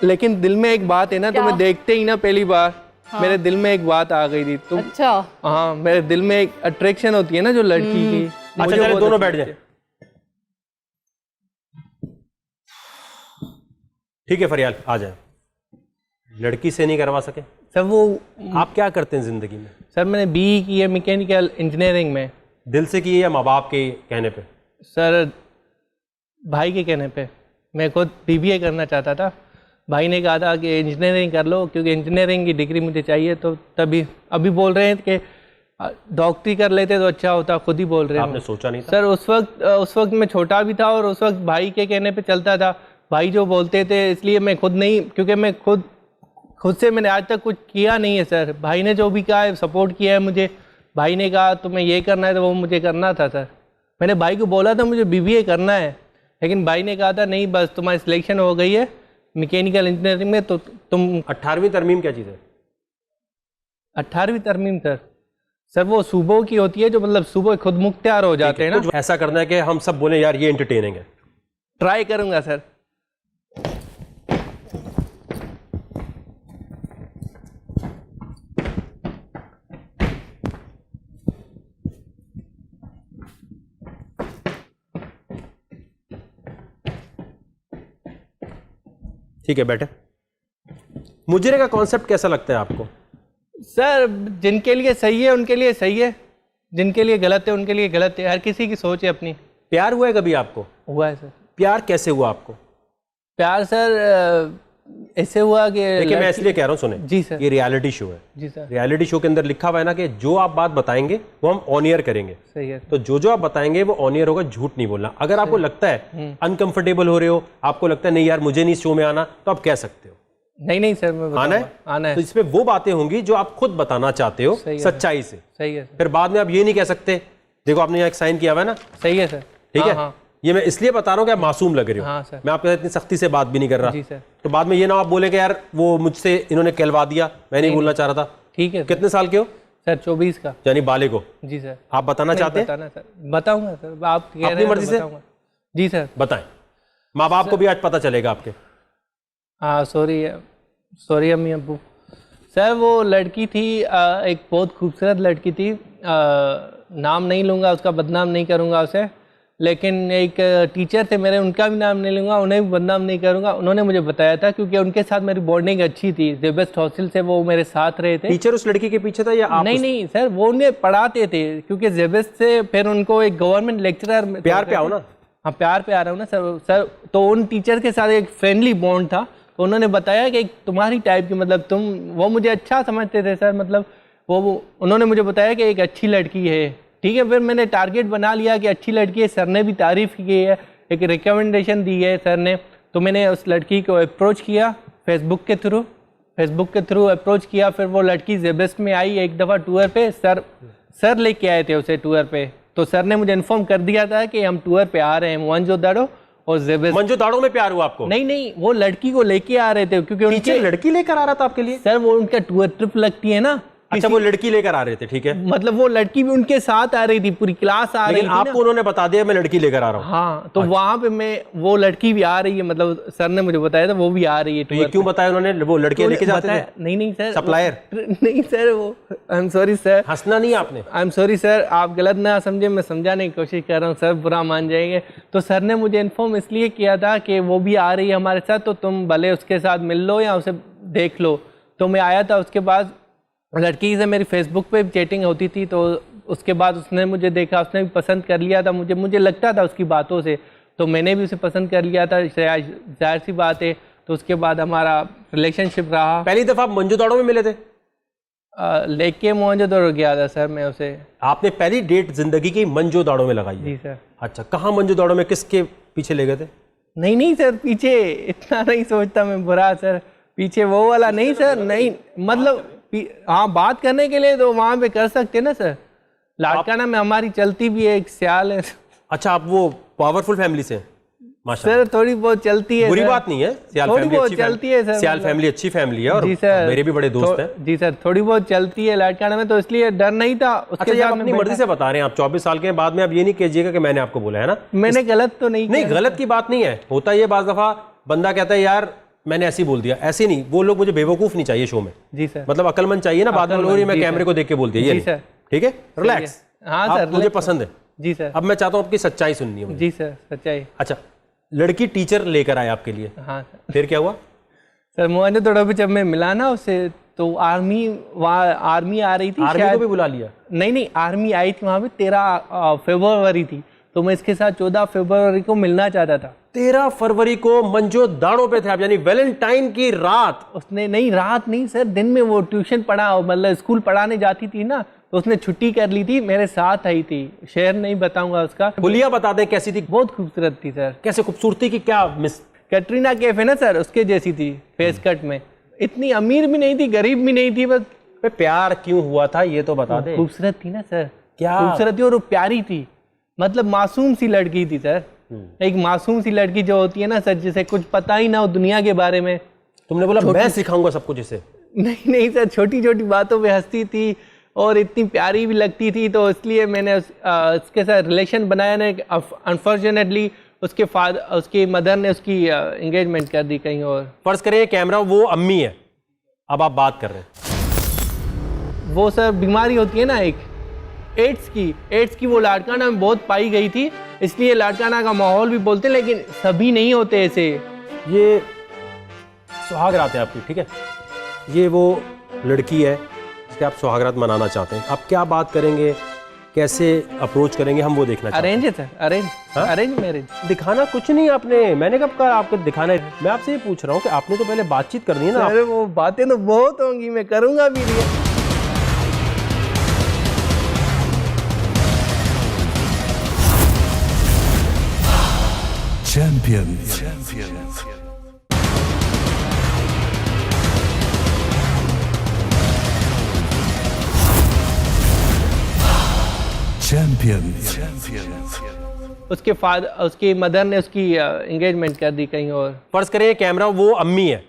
लेकिन दिल में एक बात है ना, तुम्हें देखते ही ना पहली बार मेरे दिल में एक बात आ गई थी। तुम अच्छा। हाँ, मेरे दिल में एक अट्रैक्शन होती है ना जो लड़की की। अच्छा चलो दोनों बैठ जाए। ठीक है फरियाल, आ जाए। लड़की से नहीं करवा सके सर? वो आप क्या करते हैं जिंदगी में? सर मैंने BE की है मैकेनिकल इंजीनियरिंग में। दिल से की है या माँ बाप के कहने पे? सर भाई के कहने पे। मैं खुद BBA करना चाहता था, भाई ने कहा था कि इंजीनियरिंग कर लो क्योंकि इंजीनियरिंग की डिग्री मुझे चाहिए। तो तभी अभी बोल रहे हैं कि डॉक्टरी कर लेते तो अच्छा होता, खुद ही बोल रहे हैं। आपने सोचा नहीं था? सर उस वक्त मैं छोटा भी था और उस वक्त भाई के कहने पे चलता था, भाई जो बोलते थे, इसलिए मैं खुद नहीं, क्योंकि मैं खुद से मैंने आज तक कुछ किया नहीं है सर। भाई ने जो भी कहा है सपोर्ट किया है मुझे। भाई ने कहा तुम्हें ये करना है तो वो मुझे करना था सर। मैंने भाई को बोला था मुझे BBA करना है, लेकिन भाई ने कहा था नहीं बस तुम्हारी सिलेक्शन हो गई है मैकेनिकल इंजीनियरिंग में तो तुम। 18वीं तरमीम क्या चीज़ है? 18वीं तरमीम सर वो सुबह की होती है, जो मतलब सुबह खुद मुख्तियार हो जाते हैं ना। कुछ ऐसा करना है कि हम सब बोले यार ये एंटरटेनिंग है। ट्राई करूंगा सर। ठीक है बैठे। मुजरे का कॉन्सेप्ट कैसा लगता है आपको? सर जिनके लिए सही है उनके लिए सही है, जिनके लिए गलत है उनके लिए गलत है। हर किसी की सोच है अपनी। प्यार हुआ है कभी आपको? हुआ है सर। प्यार कैसे हुआ आपको? प्यार सर ऐसे हुआ कि देखिए मैं इसलिए कह रहा हूँ, सुने जी सर। ये रियलिटी शो है। जी सर। रियलिटी शो के अंदर लिखा हुआ है ना कि जो आप बात बताएंगे वो हम ऑन एयर करेंगे। सही है। तो जो आप बताएंगे वो ऑन एयर होगा, झूठ नहीं बोलना। अगर आपको लगता है अनकंफर्टेबल हो रहे हो, आपको लगता है नहीं यार मुझे नहीं शो में आना, तो आप कह सकते हो नहीं सर मैं आना है। आना है। तो इसमें वो बातें होंगी जो आप खुद बताना चाहते हो सच्चाई से। सही है सर। फिर बाद में आप ये नहीं कह सकते देखो आपने यहाँ एक साइन किया हुआ है ना। सही है सर। ठीक है। हाँ। ये मैं इसलिए बता रहा हूँ कि आप मासूम लग रहे हो। हाँ सर। मैं आपके साथ इतनी सख्ती से बात भी नहीं कर रहा। जी सर। तो बाद में ये ना आप बोले कि यार वो मुझसे इन्होंने कहलवा दिया, मैं नहीं बोलना चाह रहा था। ठीक है। कितने साल के हो सर 24 का। यानी बालिग हो। जी सर। आप बताना चाहते हैं? बताना सर, बताऊंगा सर। आप कह रहे अपनी हैं मर्जी तो से? बताऊंगा। जी सर। बताएं, माँ बाप को भी आज पता चलेगा आपके। हाँ सॉरी अम्मी अब्बू। सर वो लड़की थी, एक बहुत खूबसूरत लड़की थी। नाम नहीं लूँगा उसका, बदनाम नहीं करूँगा उसे, लेकिन एक टीचर थे मेरे, उनका भी नाम नहीं लूँगा, उन्हें भी बदनाम नहीं करूँगा। उन्होंने मुझे बताया था क्योंकि उनके साथ मेरी बॉन्डिंग अच्छी थी। जेबेस्ट हॉस्टल से वो मेरे साथ रहे थे। टीचर उस लड़की के पीछे था या आप? नहीं सर, वो उन्हें पढ़ाते थे क्योंकि जेबेस्ट से फिर उनको एक गवर्नमेंट लेक्चरर। प्यार पे आओ ना। हाँ प्यार पे आ रहा हूँ ना सर। तो उन टीचर के साथ एक फ्रेंडली बॉन्ड था। तो उन्होंने बताया कि एक तुम्हारी टाइप की, मतलब तुम, वो मुझे अच्छा समझते थे सर। मतलब वो उन्होंने मुझे बताया कि एक अच्छी लड़की है। ठीक है, फिर मैंने टारगेट बना लिया कि अच्छी लड़की है। सर ने भी तारीफ़ की है, एक रिकमेंडेशन दी है सर ने। तो मैंने उस लड़की को अप्रोच किया फेसबुक के थ्रू अप्रोच किया। फिर वो लड़की जेबेस्ट में आई एक दफ़ा टूर पे। सर लेके आए थे उसे टूर पे। तो सर ने मुझे इन्फॉर्म कर दिया था कि हम टूर पे आ रहे हैं मोहनजोदड़ो और जेबेस्ट। मोहनजोदड़ो में प्यार हुआ आपको? नहीं, वो लड़की को लेके आ रहे थे क्योंकि उनके लड़की लेकर आ रहा था आपके लिए? सर वो उनका टूर ट्रिप लगती है ना। अच्छा वो लड़की लेकर आ रहे थे, ठीक है। मतलब वो लड़की भी उनके साथ आ रही थी, पूरी क्लास आ रही थी। आपको उन्होंने बता दिया मैं लड़की लेकर आ रहा हूँ? हाँ, तो वहाँ पे वो लड़की भी आ रही है, मतलब सर ने मुझे बताया था वो भी आ रही है। तो ये क्यों बताया उन्होंने? वो लड़के लेके जाते थे? नहीं सर, सप्लायर? नहीं सर, वो आई एम सॉरी सर। हंसना नहीं आपने? आई एम सॉरी सर, आप गलत ना समझे, मैं समझाने की कोशिश कर रहा हूँ सर, बुरा मान जाएंगे। तो सर ने मुझे इन्फॉर्म इसलिए किया था कि वो भी आ रही है हमारे साथ, तो तुम भले उसके साथ मिल लो या उसे देख लो। तो मैं आया था। उसके बाद लड़की से मेरी फेसबुक पे चैटिंग होती थी। तो उसके बाद उसने मुझे देखा, उसने भी पसंद कर लिया था मुझे लगता था उसकी बातों से, तो मैंने भी उसे पसंद कर लिया था, जाहिर सी बात है। तो उसके बाद हमारा रिलेशनशिप रहा। पहली दफ़ा मोहनजोदड़ो में मिले थे? लेके मोहनजोदड़ो गया था सर मैं उसे। आपने पहली डेट जिंदगी की मोहनजोदड़ो में लगाई? जी सर। अच्छा, कहाँ मोहनजोदड़ो में, किसके पीछे ले गए थे? नहीं सर, पीछे इतना नहीं सोचता मैं बुरा सर, पीछे वो वाला नहीं सर। नहीं मतलब हाँ, बात करने के लिए तो वहाँ पे कर सकते ना सर। लाड़काना में हमारी चलती भी है, एक सियाल है। अच्छा, आप वो पावरफुल फैमिली से? सर थोड़ी बहुत चलती है। बुरी बात नहीं है, सियाल फैमिली अच्छी चलती है सर। सियाल फैमिली अच्छी फैमिली है और जी सर, मेरे भी बड़े दोस्त हैं। जी सर, थोड़ी बहुत चलती है लाड़काना में, तो इसलिए डर नहीं था उसके साथ। अपनी मर्जी से बता रहे हैं आप, 24 साल के बाद में आप ये नहीं कीजिएगा कि मैंने आपको बोला है ना। मैंने गलत तो नहीं, गलत की बात नहीं है। होता ये बाज दफा बंदा कहता है यार मैंने ऐसे ही बोल दिया, ऐसे नहीं, वो लोग मुझे बेवकूफ़ नहीं चाहिए शो में। जी सर। मतलब अक्लमंद चाहिए ना, बाद में लोग मैं कैमरे को देख के बोल दिया ये जी नहीं। सर। ठीक है, रिलैक्स। हाँ आप सर, मुझे पसंद है। जी सर। अब मैं चाहता हूँ आपकी सच्चाई सुननी है मुझे। जी सर, सच्चाई। अच्छा, लड़की टीचर लेकर आए आपके लिए, हाँ सर। फिर क्या हुआ? सर मुझे थोड़ा भी जब मैं मिला ना उससे, तो आर्मी आर्मी आ रही थी, आर्मी शायद को भी बुला लिया? नहीं, आर्मी आई थी वहाँ पे, 13 फरवरी थी, तो मैं इसके साथ 14 फरवरी को मिलना चाहता था। 13 फरवरी को मंजो दाड़ों पे थे आप, यानी वैलेंटाइन की रात? उसने नहीं, रात नहीं सर, दिन में वो ट्यूशन पढ़ा, मतलब स्कूल पढ़ाने जाती थी ना, तो उसने छुट्टी कर ली थी, मेरे साथ आई थी। शहर नहीं बताऊंगा उसका। हुलिया बता दें कैसी थी? बहुत खूबसूरत थी सर। कैसे खूबसूरती की क्या मिस? कैटरीना कैफ है ना सर, उसके जैसी थी फेस कट में। इतनी अमीर भी नहीं थी, गरीब भी नहीं थी, बस। प्यार क्यों हुआ था ये तो बता दे। खूबसूरत थी ना सर, क्या खूबसूरत थी, और वो प्यारी थी, मतलब मासूम सी लड़की थी सर। एक मासूम सी लड़की जो होती है ना सर, जिसे कुछ पता ही ना हो दुनिया के बारे में। तुमने बोला मैं सिखाऊंगा सब कुछ इसे? नहीं सर, छोटी छोटी बातों पे हंसती थी और इतनी प्यारी भी लगती थी, तो इसलिए मैंने उसके साथ रिलेशन बनाया ना। अनफॉर्चुनेटली उसकी मदर ने उसकी एंगेजमेंट कर दी कहीं और। फर्ज करें कैमरा वो अम्मी है, अब आप बात कर रहे हैं। वो सर बीमारी होती है ना एक, एड्स की वो लाड़काना में बहुत पाई गई थी, इसलिए लाड़काना का माहौल भी बोलते हैं, लेकिन सभी नहीं होते ऐसे। ये सुहागरात है आपकी, ठीक है? ये वो लड़की है जिसके आप सुहागरात मनाना चाहते हैं, आप क्या बात करेंगे, कैसे अप्रोच करेंगे, हम वो देखना चाहते हैं। अरेंज है सर, अरेंज मैरिज। दिखाना कुछ नहीं आपने, मैंने कब कहा आपको दिखाना है? मैं आपसे ये पूछ रहा हूँ कि आपने तो पहले बातचीत करनी है ना। अरे वो बातें तो बहुत होंगी, मैं करूंगा भी नहीं। Champions. Champions. उसकी मदर ने उसकी एंगेजमेंट कर दी कहीं और। फर्ज करें कैमरा वो अम्मी है,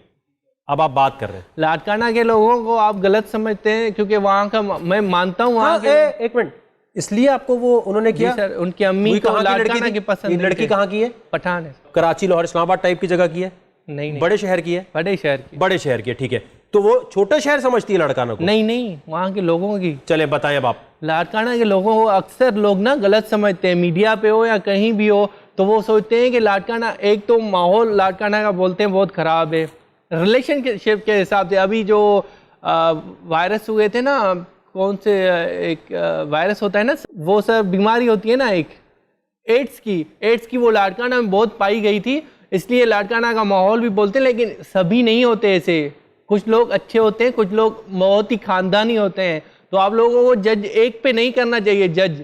अब आप बात कर रहे हैं। लाड़काना के लोगों को आप गलत समझते हैं, क्योंकि वहाँ का मैं मानता हूँ वहाँ के। एक मिनट, इसलिए आपको वो उन्होंने किया? सर, उनकी अम्मी को लाड़काना की पसंद। लड़की कहाँ की है? पठान है। कराची, लाहौर, इस्लामाबाद टाइप की जगह की है? नहीं, बड़े शहर की है? बड़े शहर की। बड़े शहर की है, ठीक है। तो वो छोटे शहर समझती है लाड़काना को? नहीं, वहाँ के लोगों की। चले बताएं अब आप। लाड़काना के लोगों को अक्सर लोग ना गलत समझते हैं, मीडिया पे हो या कहीं भी हो, तो वो सोचते हैं कि लाड़काना, एक तो माहौल लाड़काना का बोलते हैं बहुत ख़राब है रिलेशनशिप के हिसाब से। अभी जो वायरस हुए थे ना, कौन से एक वायरस होता है ना, वो सब बीमारी होती है ना एक, एड्स की वो लाड़काना में बहुत पाई गई थी, इसलिए लाड़काना का माहौल भी बोलते हैं, लेकिन सभी नहीं होते ऐसे। कुछ लोग अच्छे होते हैं, कुछ लोग बहुत ही खानदानी होते हैं, तो आप लोगों को जज एक पे नहीं करना चाहिए। जज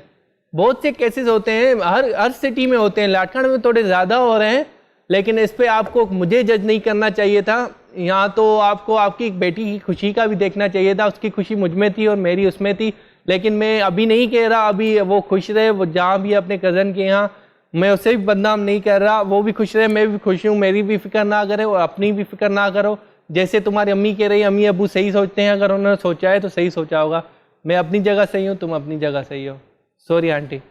बहुत से केसेस होते हैं, हर सिटी में होते हैं, लाड़काना में थोड़े ज़्यादा हो रहे हैं, लेकिन इस पे आपको मुझे जज नहीं करना चाहिए था। यहाँ तो आपको आपकी एक बेटी की खुशी का भी देखना चाहिए था, उसकी खुशी मुझ में थी और मेरी उसमें थी, लेकिन मैं अभी नहीं कह रहा, अभी वो खुश रहे, वो जहाँ भी अपने कज़न के यहाँ, मैं उससे भी बदनाम नहीं कर रहा, वो भी खुश रहे, मैं भी खुश हूँ, मेरी भी फिक्र ना करे और अपनी भी फिक्र ना करो। जैसे तुम्हारी अम्मी कह रही, अम्मी अबू सही सोचते हैं, अगर उन्होंने सोचा है तो सही सोचा होगा। मैं अपनी जगह सही हूँ, तुम अपनी जगह सही हो। Sorry aunty.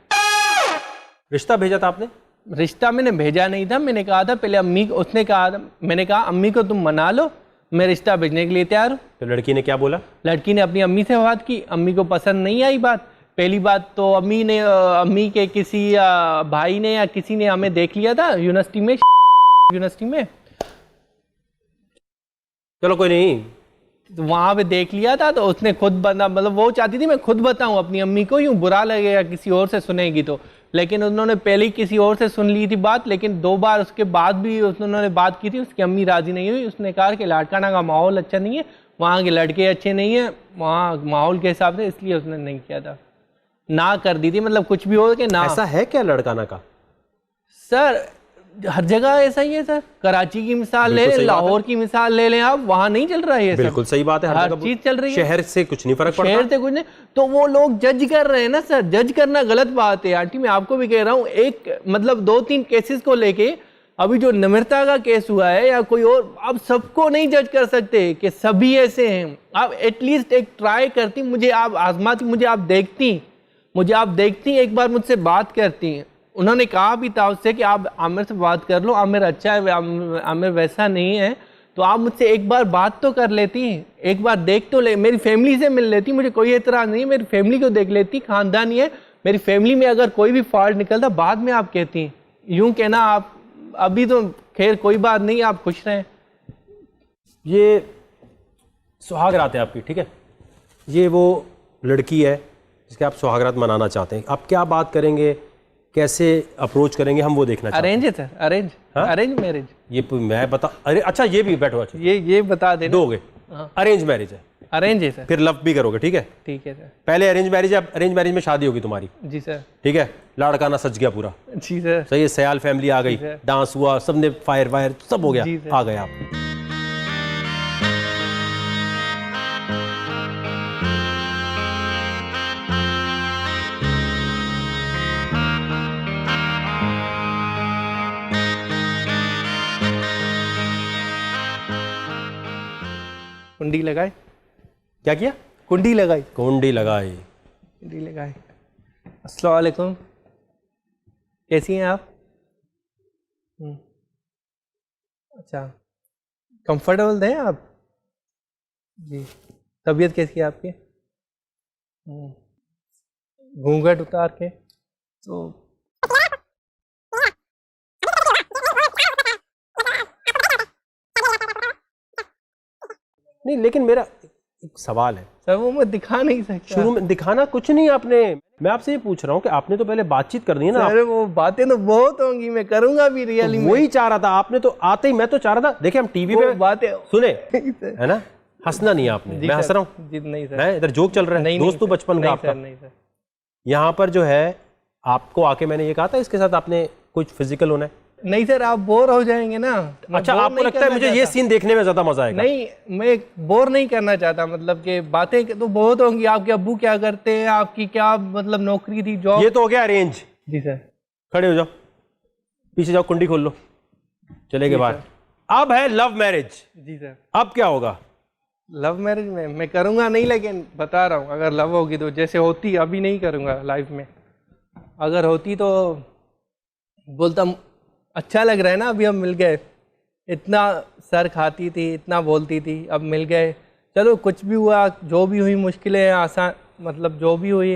रिश्ता भेजा था आपने? रिश्ता मैंने भेजा नहीं था, मैंने कहा था पहले अम्मी को, उसने कहा था, मैंने कहा अम्मी को तुम मना लो, मैं रिश्ता भेजने के लिए तैयार हूँ। तो लड़की ने क्या बोला? लड़की ने अपनी अम्मी से बात की, अम्मी को पसंद नहीं आई बात। पहली बात तो अम्मी के किसी भाई ने या किसी ने हमें देख लिया था यूनिवर्सिटी में, चलो कोई नहीं, तो वहाँ पे देख लिया था, तो उसने खुद बता, मतलब वो चाहती थी मैं खुद बताऊँ अपनी अम्मी को, यूँ बुरा लगेगा किसी और से सुनेगी तो, लेकिन उन्होंने पहले ही किसी और से सुन ली थी बात, लेकिन 2 बार उसके बाद भी उन्होंने बात की थी, उसकी अम्मी राजी नहीं हुई। उसने कहा कि लाड़काना का माहौल अच्छा नहीं है, वहाँ के लड़के अच्छे नहीं हैं, वहाँ माहौल के हिसाब से, इसलिए उसने नहीं किया था, ना कर दी थी, मतलब कुछ भी हो कि ना। ऐसा है क्या लाड़काना का? सर हर जगह ऐसा ही है सर, कराची की मिसाल ले लें, लाहौर की मिसाल ले लें आप, वहाँ नहीं चल रहा है ये। बिल्कुल सही बात है, हर चीज चल रही है, शहर से कुछ नहीं फर्क पड़ता, शहर से कुछ नहीं, तो वो लोग जज कर रहे हैं ना सर, जज करना गलत बात है आंटी। मैं आपको भी कह रहा हूँ, एक मतलब 2-3 केसेस को लेके, अभी जो नम्रता का केस हुआ है या कोई और, आप सबको नहीं जज कर सकते कि सभी ऐसे हैं। आप एटलीस्ट एक ट्राई करती, मुझे आप आजमाती, मुझे आप देखती, एक बार मुझसे बात करती। उन्होंने कहा भी था उससे कि आप आमिर से बात कर लो, आमिर अच्छा है, आमिर वैसा नहीं है, तो आप मुझसे एक बार बात तो कर लेती, एक बार देख तो ले, मेरी फैमिली से मिल लेती, मुझे कोई एतराज़ नहीं, मेरी फैमिली को देख लेती, खानदानी है मेरी फैमिली में, अगर कोई भी फॉल्ट निकलता बाद में आप कहती, यूं कहना आप अभी तो खैर कोई बात नहीं, आप खुश रहें। ये सुहाग रात है आपकी, ठीक है, ये वो लड़की है जिसके आप सुहाग रात मनाना चाहते हैं, आप क्या बात करेंगे, कैसे अप्रोच करेंगे, हम वो देखना चाहते हैं। अरेंज है सर, अरेंज, अरेंज मैरिज। ये मैं बता, अरे अच्छा ये भी बैठो, अच्छा ये बता देना। दो हो गए, अरेंज मैरिज है, अरेंज है सर। फिर लव भी करोगे, ठीक है? ठीक है सर। पहले अरेंज मैरिज है, अरेंज मैरिज में शादी होगी तुम्हारी, जी सर। ठीक है, लाड़काना सज गया पूरा, जी सर। सही है, सयाल फैमिली आ गई, डांस हुआ, सबने फायर वायर सब हो गया, जी सर। आ गए आप। कुंडी लगाए, क्या किया? कुंडी लगाई, कुंडी लगाई। कुंडी लगाई। अस्सलाम वालेकुम, कैसी हैं आप? अच्छा, कंफर्टेबल थे आप? जी। तबीयत कैसी है आपकी? घूंघट उतार के तो नहीं, लेकिन मेरा एक सवाल है सर, वो मैं दिखा नहीं सकता। शुरू में दिखाना कुछ नहीं आपने, मैं आपसे ये पूछ रहा हूँ कि आपने तो पहले बातचीत करनी है ना। सर वो बातें तो बहुत होंगी, मैं करूंगा भी रियली में। वही चाह रहा था, आपने तो आते ही मैं तो चाह रहा था, देखिए हम टीवी पे बातें सुने है ना, हंसना नहीं है आपने, मैं हंस रहा हूँ जी? नहीं सर, मैं इधर जोक चल रहा है, दोस्तों बचपन का आपका। नहीं सर। यहाँ पर जो है आपको आके मैंने ये कहा था इसके साथ आपने कुछ फिजिकल होना है। नहीं सर, आप बोर हो जाएंगे ना। अच्छा, आपको लगता है मुझे ये सीन देखने में ज्यादा मजा आएगा? नहीं, मैं बोर नहीं करना चाहता, मतलब कि बातें तो बहुत होंगी। आपके अब्बू क्या करते हैं, आपकी क्या मतलब नौकरी थी, जॉब? ये तो हो गया अरेंज। जी सर। खड़े हो जाओ, पीछे जाओ, कुंडी खोल लो, चले गए बाहर। अब है लव मैरिज। जी सर। अब क्या होगा? लव मैरिज में मैं करूंगा नहीं, लेकिन बता रहा हूँ अगर लव होगी तो जैसे होती, अभी नहीं करूंगा लाइफ में। अगर होती तो बोलता अच्छा लग रहा है ना, अभी हम मिल गए, इतना सर खाती थी, इतना बोलती थी, अब मिल गए, चलो कुछ भी हुआ, जो भी हुई मुश्किलें आसान, मतलब जो भी हुई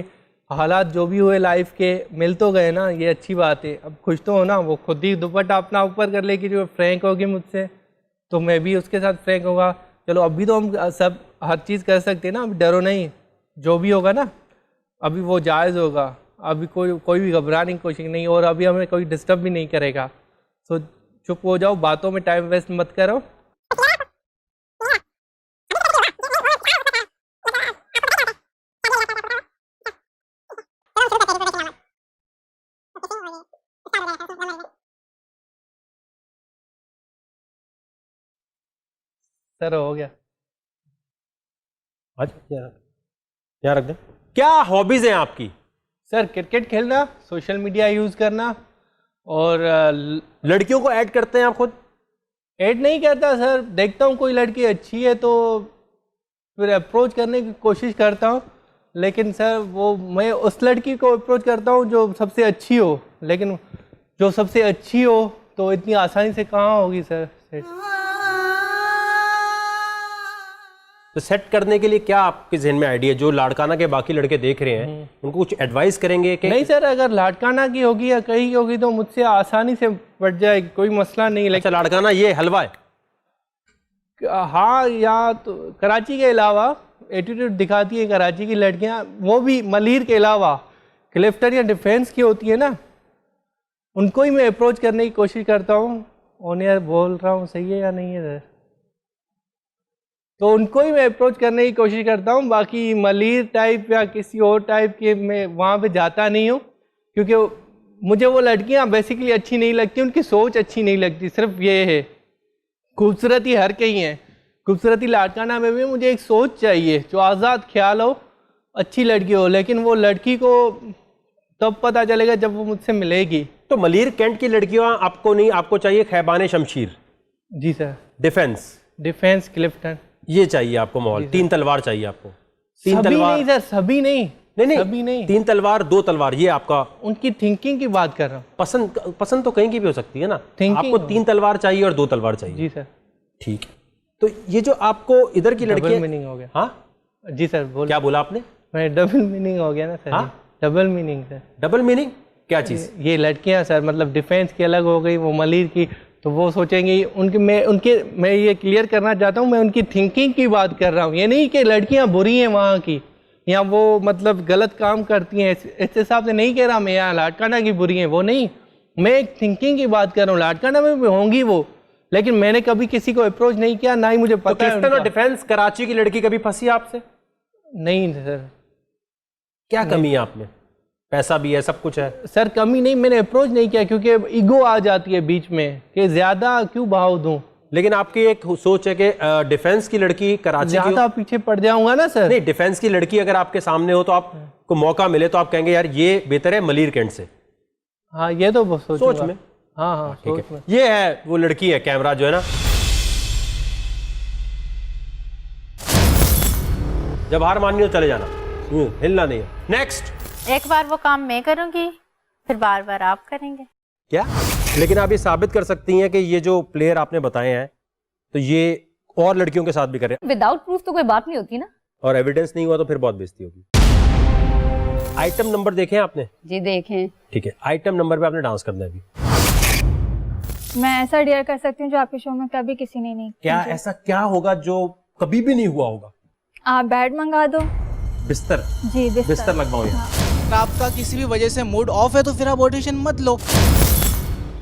हालात, जो भी हुए लाइफ के, मिल तो गए ना, ये अच्छी बात है। अब खुश तो हो ना, वो खुद ही दुपट्टा अपना ऊपर कर लेगी, जो फ्रैंक होगी मुझसे तो मैं भी उसके साथ फ्रैंक होगा। चलो अभी तो हम सब हर चीज़ कर सकते हैं ना, अब डरो नहीं, जो भी होगा ना अभी वो जायज़ होगा, अभी कोई भी घबराने की कोशिश नहीं, और अभी हमें कोई डिस्टर्ब भी नहीं करेगा। तो चुप हो जाओ, बातों में टाइम वेस्ट मत करो। सर हो गया। अच्छा, यहाँ रख दें। क्या हॉबीज हैं आपकी? सर क्रिकेट खेलना, सोशल मीडिया यूज़ करना, और लड़कियों को ऐड करते हैं आप खुद? ऐड नहीं करता सर, देखता हूँ कोई लड़की अच्छी है तो फिर अप्रोच करने की कोशिश करता हूँ, लेकिन सर वो मैं उस लड़की को अप्रोच करता हूँ जो सबसे अच्छी हो, लेकिन जो सबसे अच्छी हो तो इतनी आसानी से कहाँ होगी सर सेट। तो सेट करने के लिए क्या आपके जहन में आइडिया, जो लाड़काना के बाकी लड़के देख रहे हैं उनको कुछ एडवाइस करेंगे कि नहीं सर, अगर लाड़काना की होगी या कहीं की होगी तो मुझसे आसानी से बढ़ जाएगी, कोई मसला नहीं। अच्छा, लेकिन लाड़काना ये हलवा है? हाँ, या तो कराची के अलावा एटीट्यूड दिखाती है कराची की लड़कियां, वो भी मलीर के अलावा क्लिफ्टन या डिफेंस की होती है ना, उनको ही मैं अप्रोच करने की कोशिश करता हूँ। ऑन एयर बोल रहा हूँ, सही है या नहीं है सर? तो उनको ही मैं अप्रोच करने की कोशिश करता हूँ, बाकी मलीर टाइप या किसी और टाइप के मैं वहाँ पे जाता नहीं हूँ, क्योंकि मुझे वो लड़कियाँ बेसिकली अच्छी नहीं लगती, उनकी सोच अच्छी नहीं लगती। सिर्फ ये है, खूबसूरती हर कहीं है, खूबसूरती लाड़काना में भी मुझे एक सोच चाहिए जो आज़ाद ख्याल हो, अच्छी लड़की हो, लेकिन वो लड़की को तब पता चलेगा जब वो मुझसे मिलेगी। तो मलीर कैंट की लड़कियां आपको नहीं, आपको चाहिए खैबान शमशीर? जी सर। डिफेंस क्लिफ्टन ये चाहिए आपको माहौल, तीन तलवार चाहिए आपको? तीन सभी तलवार नहीं सर, सभी नहीं, नहीं सभी नहीं, तीन तलवार दो तलवार, ये आपका उनकी थिंकिंग की बात कर रहा हूँ। पसंद तो कहीं की भी हो सकती है ना, Thinking आपको तीन तलवार चाहिए और दो तलवार चाहिए? जी सर। ठीक है, तो ये जो आपको इधर की लड़की डबल मीनिंग हो गया। हाँ जी सर बोल। क्या बोला आपने? मैं डबल मीनिंग हो गया ना सर। हाँ? Double meaning sir. Double meaning क्या चीज़? ये लड़कियां सर मतलब डिफेंस की अलग हो गई, वो मलिर की, तो वो सोचेंगी मैं ये क्लियर करना चाहता हूँ, मैं उनकी थिंकिंग की बात कर रहा हूँ। ये नहीं कि लड़कियां बुरी हैं वहाँ की या वो मतलब गलत काम करती हैं, इस हिसाब से नहीं कह रहा मैं यहाँ लाडकाना की बुरी हैं, वो नहीं। मैं एक थिंकिंग की बात कर रहा हूँ। लाडकाना में भी होंगी वो, लेकिन मैंने कभी किसी को अप्रोच नहीं किया, ना ही मुझे तो पता है क्लिफ्टन और उनका। डिफेंस कराची की लड़की कभी फंसी आपसे? नहीं सर। क्या कमी है आप में? पैसा भी है, सब कुछ है। सर कमी नहीं, मैंने अप्रोच नहीं किया क्योंकि ईगो आ जाती है बीच में कि ज्यादा क्यों भाव दूं। लेकिन आपकी एक सोच है कि डिफेंस की लड़की कराची की ज्यादा पीछे पड़ जाऊंगा ना सर। नहीं, डिफेंस की लड़की अगर आपके सामने हो तो आपको मौका मिले तो आप कहेंगे यार ये बेहतर है मलिर कैंट से। हाँ ये तो सोच में। हाँ हाँ ठीक सोच में। है, ये है वो लड़की है, कैमरा जो है ना, जब हार माननी हो चले जाना, हिलना नहीं है। नेक्स्ट। एक बार वो काम मैं करूंगी, फिर बार बार आप करेंगे। क्या? लेकिन आप ये साबित कर सकती हैं कि ये जो प्लेयर आपने बताए हैं तो ये और लड़कियों के साथ भी कर रहे हैं। विदाउट प्रूफ तो कोई बात नहीं होती ना। और एविडेंस नहीं हुआ तो फिर बहुत बेइज्जती होगी। आइटम नंबर देखे हैं आपने? जी देखें। ठीक है, आइटम नंबर पे आपने डांस करना है अभी। मैं ऐसा डेयर कर सकती हूँ जो आपके शो में कभी किसी ने नहीं। क्या ऐसा क्या होगा जो कभी भी नहीं हुआ होगा? आप बेड मंगा दो। बिस्तर? जी बिस्तर लगवाओ यहाँ। अगर आपका किसी भी वजह से मूड ऑफ है तो फिर आप ऑडिशन मत लो।